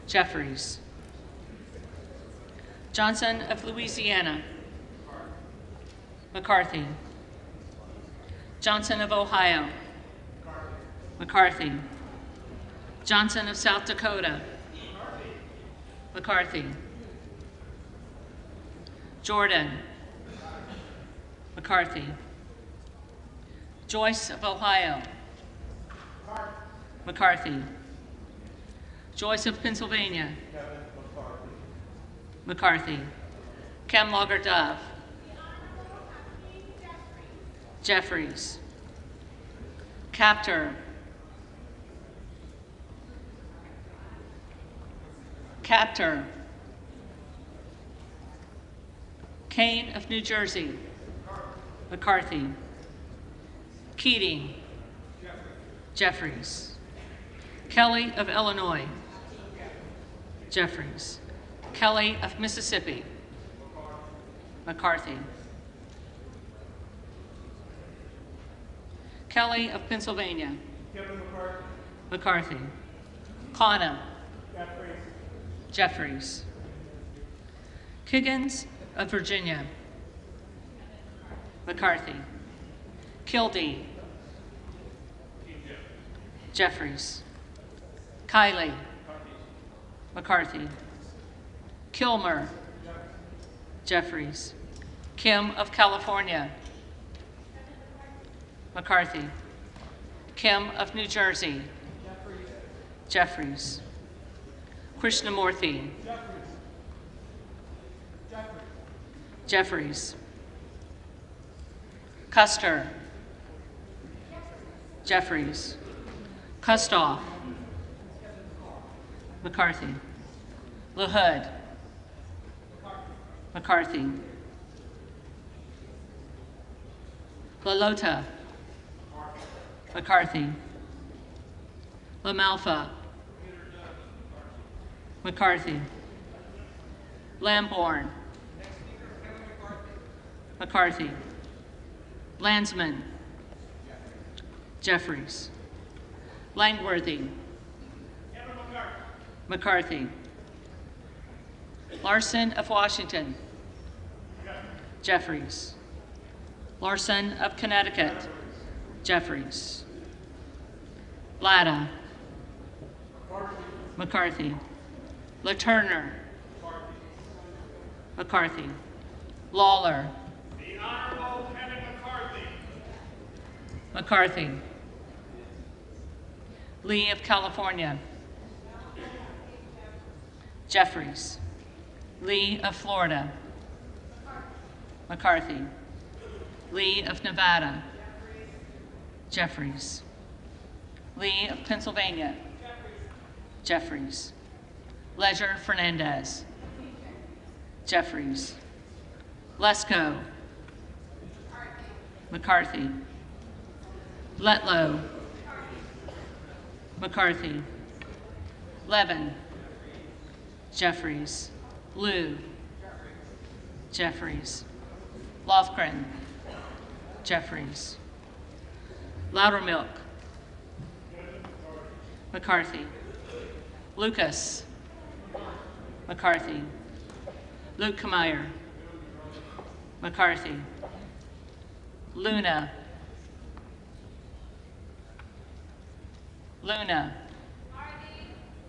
Jeffries. Johnson of Louisiana. McCarthy. Johnson of Ohio. McCarthy. Johnson of South Dakota. McCarthy. Jordan. McCarthy. Joyce of Ohio. McCarthy. Joyce of Pennsylvania. McCarthy. Camlogger Dove. Jeffries. Captor. Captor. Kane of New Jersey. McCarthy. Keating. Jeffries. Kelly of Illinois. Jeffries. Kelly of Mississippi. McCarthy. Kelly of Pennsylvania. McCarthy. Connor. Jeffries. Kiggins of Virginia. McCarthy. Kildee. Jeffries. Kiley. McCarthy. Kilmer. Jeffries. Kim of California. McCarthy. Kim of New Jersey. Jeffries. Krishnamurthy. Jeffries. Custer. Jeffries. Kustoff. McCarthy. LaHood. McCarthy. LaLota. McCarthy. LaMalfa, McCarthy, Lamborn, McCarthy, Landsman, Jeffries, Langworthy, McCarthy, Larson of Washington, Jeffries, Larson of Connecticut, Jeffries, Latta, McCarthy, LaTurner, McCarthy, Lawler, The Honorable Kevin McCarthy. McCarthy, Lee of California, Jeffries, Lee of Florida, McCarthy, Lee of Nevada, Jeffries, Lee of Pennsylvania, Jeffries, Ledger Fernandez, Jeffries, Lesko, McCarthy, Letlow, McCarthy, Levin, Jeffries, Liu, Jeffries, Lofgren, Jeffries, Loudermilk, McCarthy, Lucas, McCarthy, Luke Kameyer, McCarthy, Luna,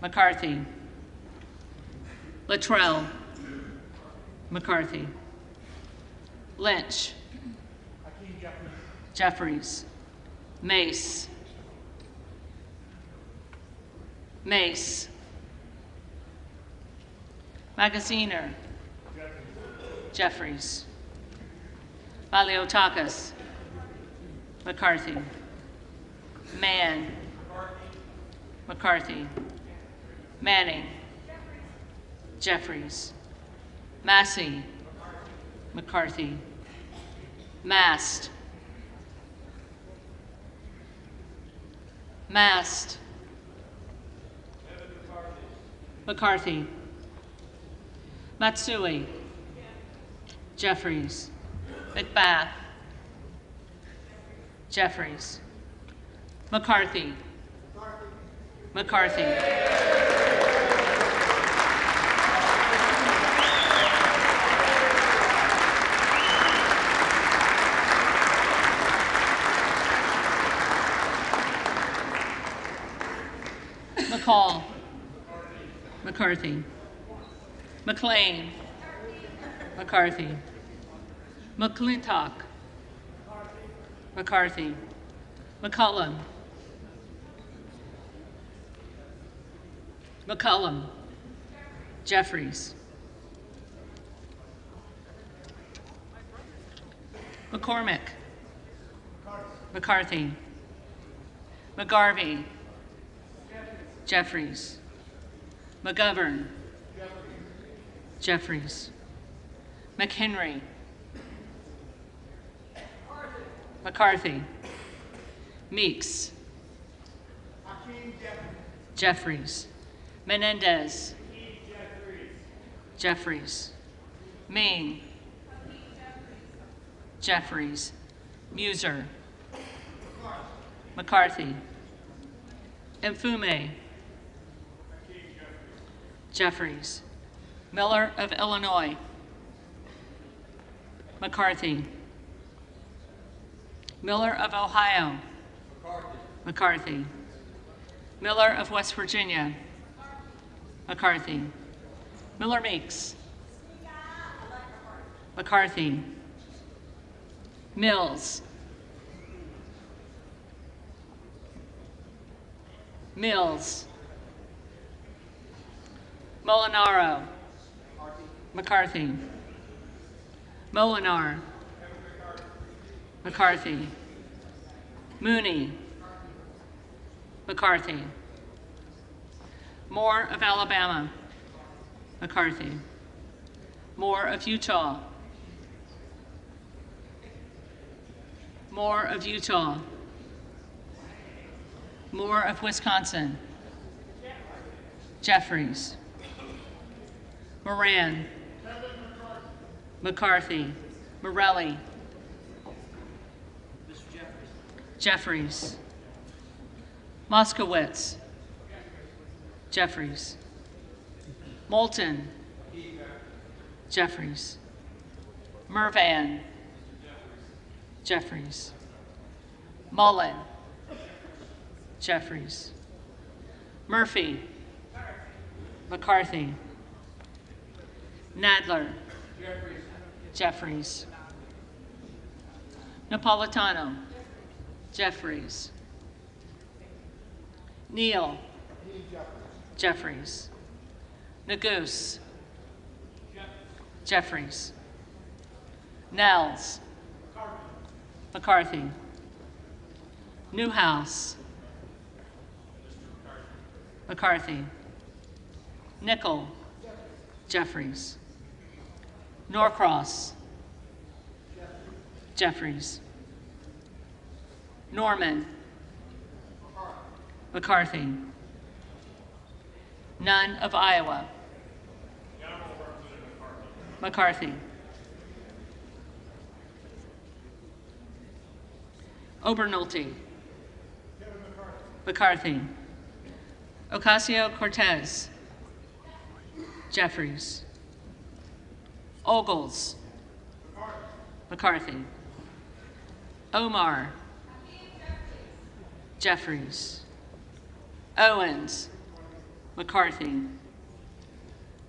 McCarthy, Luttrell, McCarthy, Lynch, Jeffries, Mace, Magaziner, Jeffries, Maliotakis, McCarthy, Mann, McCarthy, Manning, Jeffries, Massey, McCarthy, Mast, McCarthy, Matsui, Jeffries, McBath, Jeffries, McCarthy, McCall, McCarthy, McLean, McCarthy, McClintock, McCarthy, McCollum, Jeffries, McCormick, McCarthy, McGarvey, Jeffries, McGovern, Jeffries, McHenry, McCarthy, Meeks, Jeffries, Menendez, Jeffries, Ming, Jeffries, Muser, McCarthy, Mfume, Jeffries, Miller of Illinois, McCarthy, Miller of Ohio, McCarthy, Miller of West Virginia, McCarthy, Miller Meeks, McCarthy, Mills, Molinaro, McCarthy, Molinar, McCarthy, Mooney, McCarthy, Moore of Alabama, McCarthy, Moore of Utah, Moore of Wisconsin. Jeffries. Moran. McCarthy. Morelli. Jeffries. Moskowitz. Jeffries. Moulton. Jeffries. Mervan. Jeffries. Mullen. Jeffries. Murphy. McCarthy. Nadler. Jeffries. Napolitano. Jeffries. Neal. Jeffries. Nagoose. Jeffries. Nels. McCarthy. Newhouse. McCarthy. Nickel. Jeffries. Norcross. Jeffries. Norman. McCarthy. None of Iowa. McCarthy. Obernolte. McCarthy. Ocasio-Cortez. Jeffries. Ogles. McCarthy. Omar. Jeffries. Owens. McCarthy.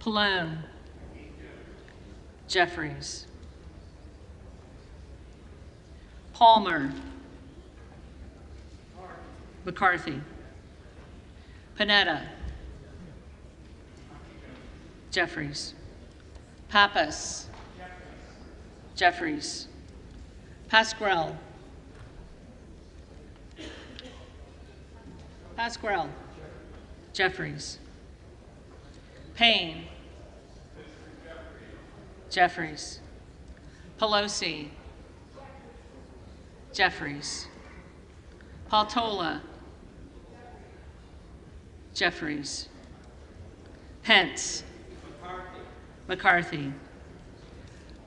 Pallone. Jeffries. Palmer. McCarthy. Panetta. Jeffries. Pappas. Jeffries. Pasquarel. Pasquarel. Jeffries. Payne. Jeffries. Pelosi. Jeffries. Paltola. Jeffries. Pence. McCarthy.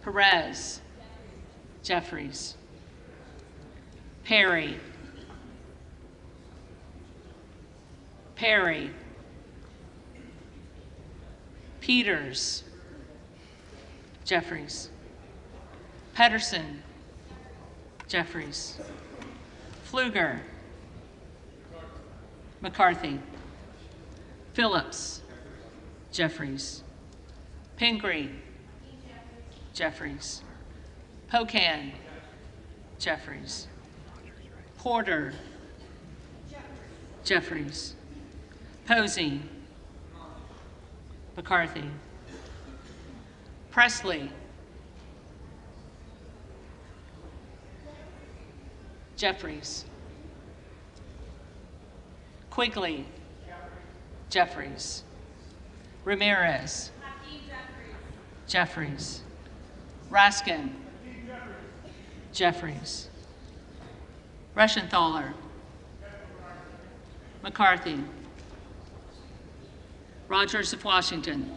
Perez. Jeffries. Perry. Perry. Peters. Jeffries. Pedersen. Jeffries. Pfluger. McCarthy. Phillips. Jeffries. Pingree. Jeffries. Pocan. Jeffries. Porter. Jeffries. Posey. McCarthy. Presley. Jeffries. Quigley. Jeffries. Ramirez. Jeffries. Raskin. Jeffries. Reschenthaler. McCarthy. Rogers of Washington.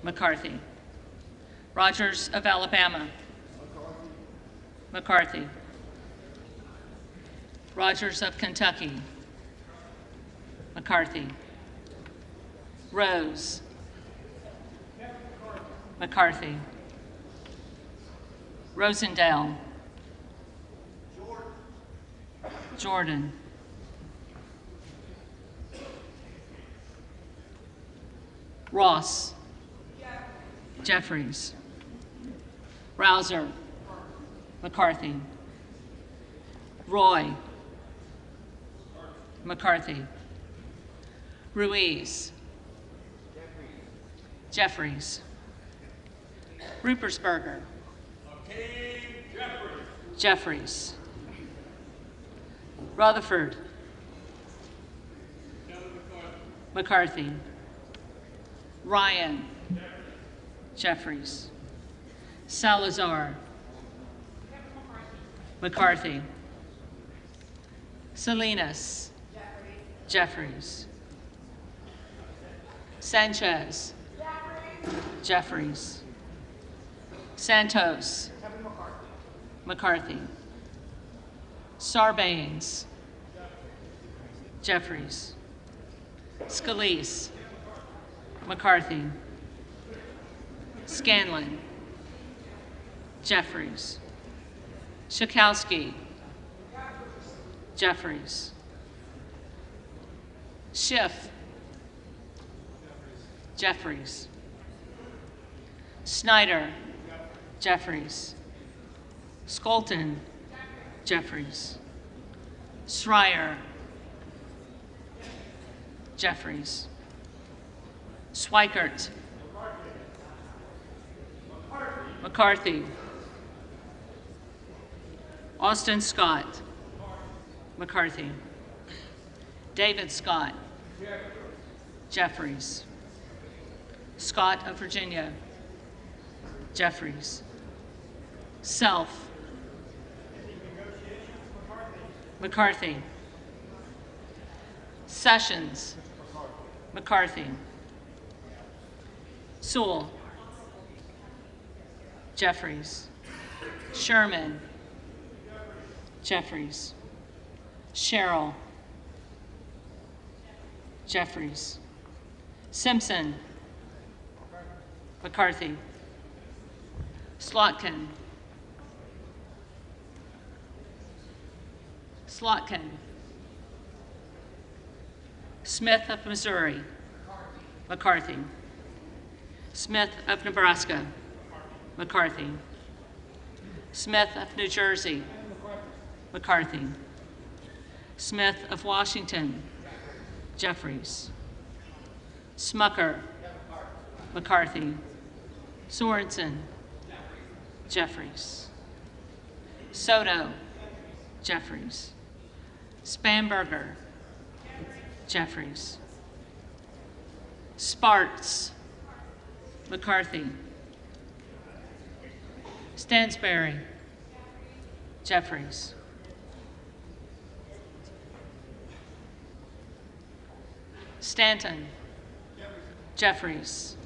McCarthy. Rogers of Alabama. McCarthy. Rogers of Kentucky. McCarthy. Rose. McCarthy. Rosendale. Jordan. Ross. Jeffries. Rouser. McCarthy. Roy. McCarthy. Ruiz. Jeffries. Rupersberger. Jeffries. Rutherford. McCarthy. Ryan. Jeffries. Salazar. McCarthy. Salinas. Jeffries. Sanchez. Jeffries. Santos. McCarthy. Sarbanes. Jeffries. Scalise. McCarthy. Scanlon. Jeffries. Schakowsky. Jeffries. Schiff. Jeffries. Snyder. Jeffries. Skolton. Jeffries. Schreier. Jeffries. Schweikert. McCarthy. Austin Scott. McCarthy. David Scott. Jeffries. Scott of Virginia. Jeffries. Self. McCarthy. Sessions. McCarthy. Sewell. Jeffries. Sherman. Jeffries. Sherrill. Jeffries. Simpson. McCarthy. Slotkin. Slotkin. Smith of Missouri. McCarthy. Smith of Nebraska. McCarthy. Smith of New Jersey. McCarthy. Smith of Washington. Jeffries. Smucker. McCarthy. Sorensen. Jeffries. Soto. Jeffries. Spanberger. Jeffries. Sparts. McCarthy. Stansberry. Jeffries. Stanton. Jeffries.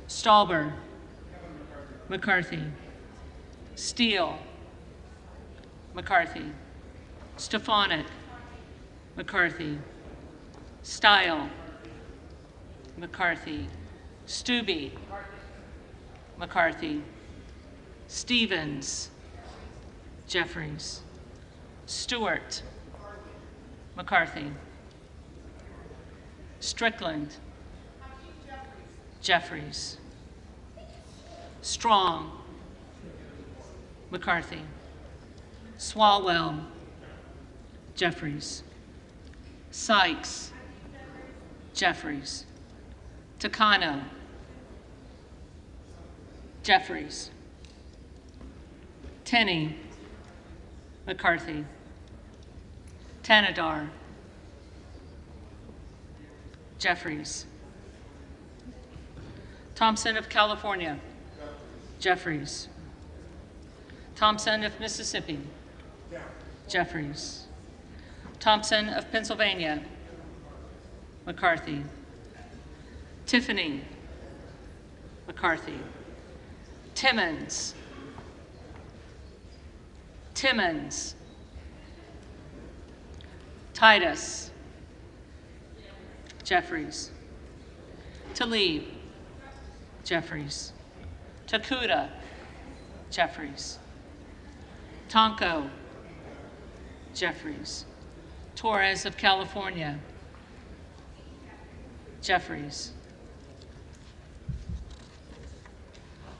Stauber. McCarthy. Steele. McCarthy. Stefanik. McCarthy. Style. McCarthy. Stubbe. McCarthy. Stevens. Jeffries. Stewart. McCarthy. Strickland. Jeffries. Strong. McCarthy. Swalwell. Jeffries. Sykes. Jeffries. Takano. Jeffries. Tenney. McCarthy. Tanadar. Jeffries. Thompson of California. Jeffries. Thompson of Mississippi. Jeffries. Thompson of Pennsylvania. McCarthy. Tiffany. McCarthy. Timmons. Timmons. Titus. Jeffries. Tlaib. Jeffries. Takuda. Jeffries. Tonko. Jeffries. Torres of California. Jeffries.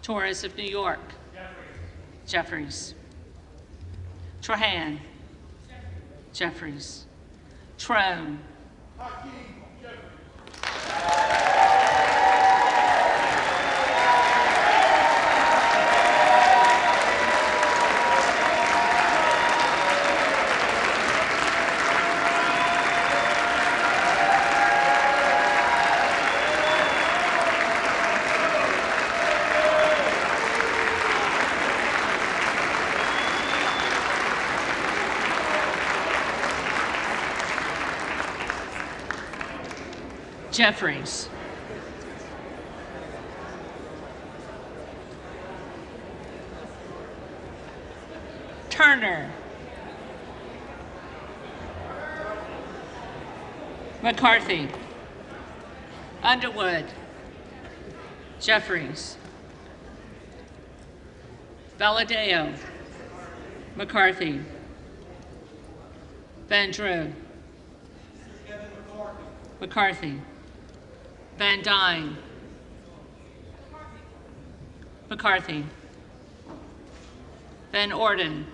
Torres of New York. Jeffries. Trahan. Jeffries. Trone. Jeffries. Turner. McCarthy. Underwood. Jeffries. Valadeo. McCarthy. Van Drew. McCarthy. Van Dyne. McCarthy. Van Orden.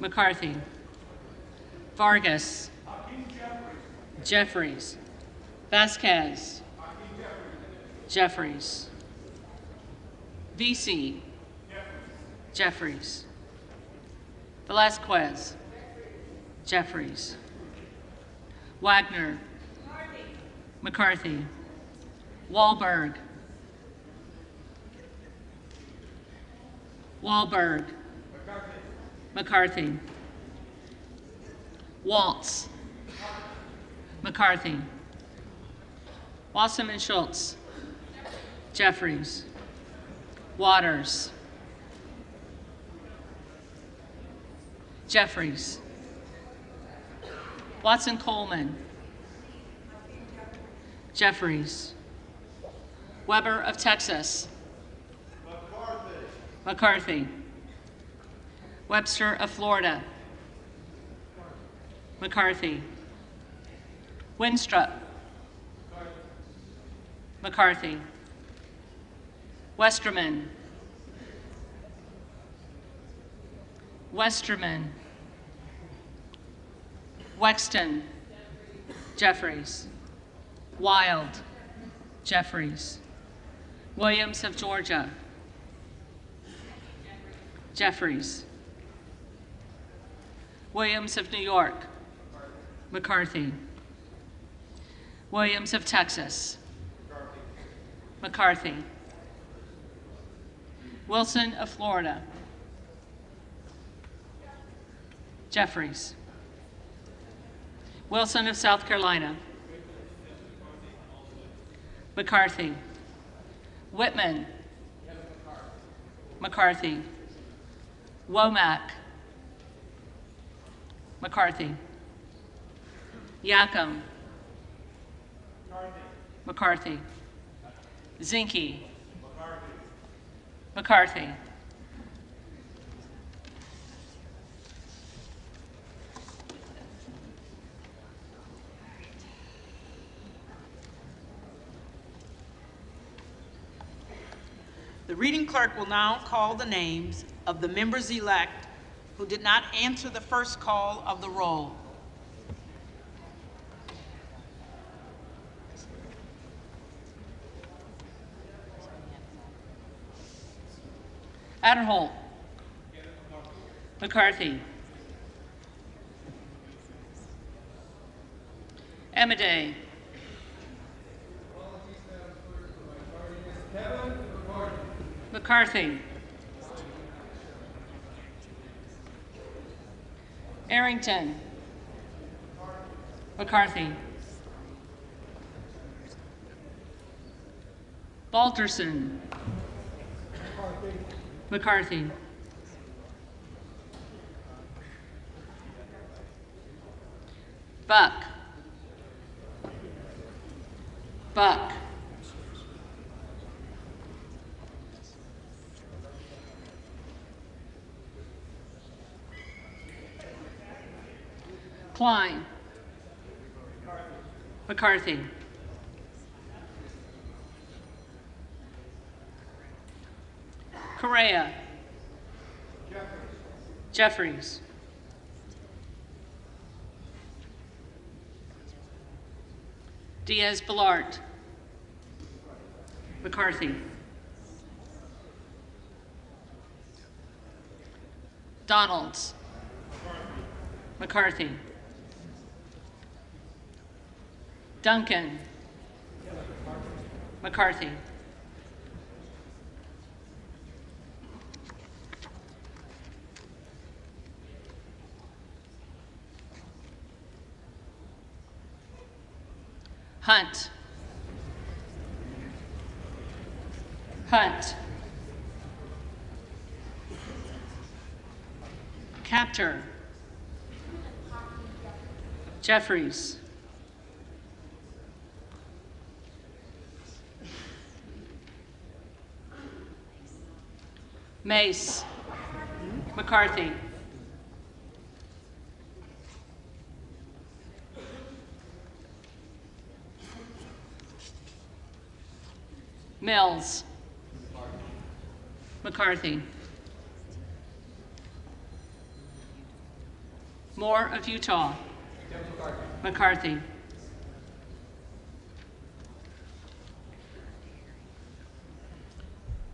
McCarthy. Vargas. Jeffries. Vasquez. Jeffries. VC. Jeffries. Velasquez. Jeffries. Wagner. McCarthy. Wahlberg. Wahlberg. McCarthy. Waltz. McCarthy. Wasserman Schultz. Jeffries. Waters. Jeffries. Watson Coleman. Jeffries. Weber of Texas. McCarthy. Webster of Florida. McCarthy. Winstrup. McCarthy. Westerman. Westerman. Wexton. Jeffries. Wild. Jeffries. Williams of Georgia. Jeffries. Williams of New York. McCarthy. Williams of Texas. McCarthy. Wilson of Florida. Jeffries. Wilson of South Carolina. McCarthy. Whitman. McCarthy. Womack. McCarthy. Yackham. McCarthy. Zinke. McCarthy. The reading clerk will now call the names of the members-elect who did not answer the first call of the roll. Adderholt. McCarthy. Emiday. McCarthy. Arrington. McCarthy. Balterson. McCarthy. Buck. Buck. Klein. McCarthy. Correa. Jeffries. Diaz-Balart. McCarthy. Donalds. McCarthy. Duncan. McCarthy. Hunt. Hunt. Captor. Jeffries. Mace. McCarthy. Mills. McCarthy. Moore of Utah. McCarthy.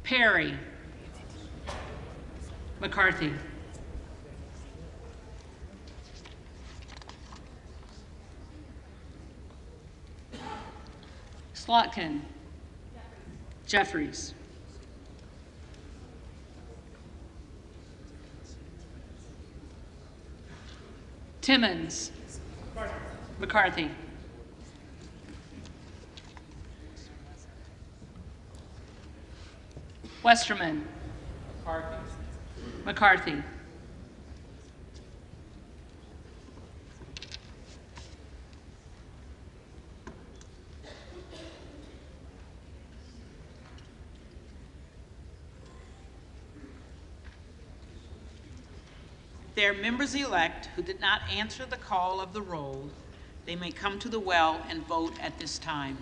Perry. McCarthy. Slotkin. Jeffries. Timmons. McCarthy. Westerman. McCarthy. There are members-elect who did not answer the call of the roll. They may come to the well and vote at this time.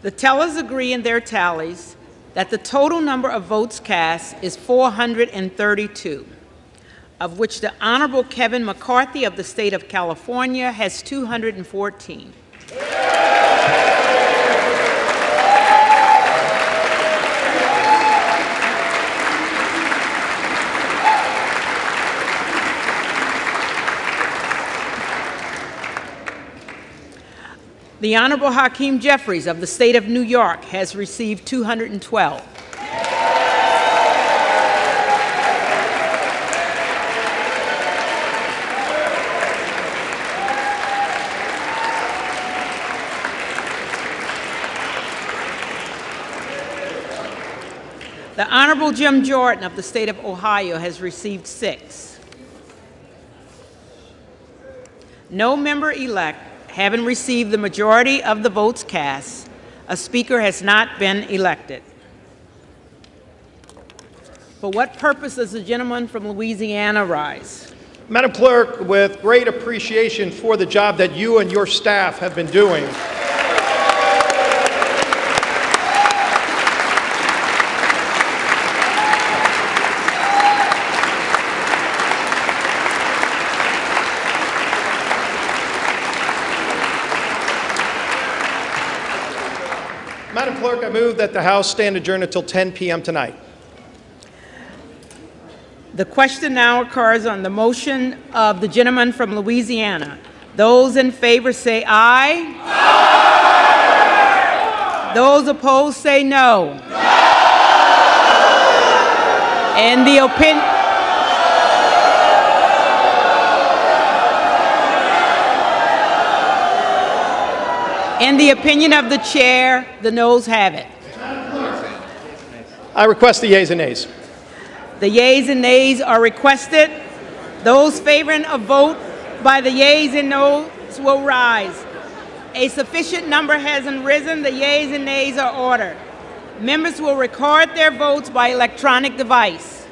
The tellers agree in their tallies that the total number of votes cast is 432, of which the Honorable Kevin McCarthy of the state of California has 214. The Honorable Hakeem Jeffries of the state of New York has received 212. The Honorable Jim Jordan of the state of Ohio has received 6. No member-elect having received the majority of the votes cast, a speaker has not been elected. For what purpose does the gentleman from Louisiana rise? Madam Clerk, with great appreciation for the job that you and your staff have been doing, Madam Clerk, I move that the House stand adjourned until 10 p.m. tonight. The question now occurs on the motion of the gentleman from Louisiana. Those in favor say aye. Aye. Those opposed say no. No. And the opinion. In the opinion of the chair, the noes have it. I request the yeas and nays. The yeas and nays are requested. Those favoring a vote by the yeas and noes will rise. A sufficient number hasn't risen. The yeas and nays are ordered. Members will record their votes by electronic device.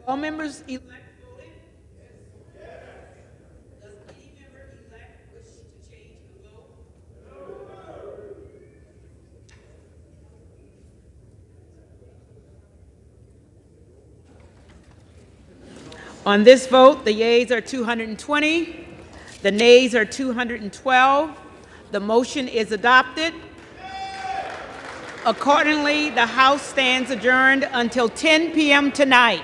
All members elect voted? Does any member elect wish to change the vote? On this vote, the yeas are 220, the nays are 212. The motion is adopted. Accordingly, the House stands adjourned until 10 p.m. tonight.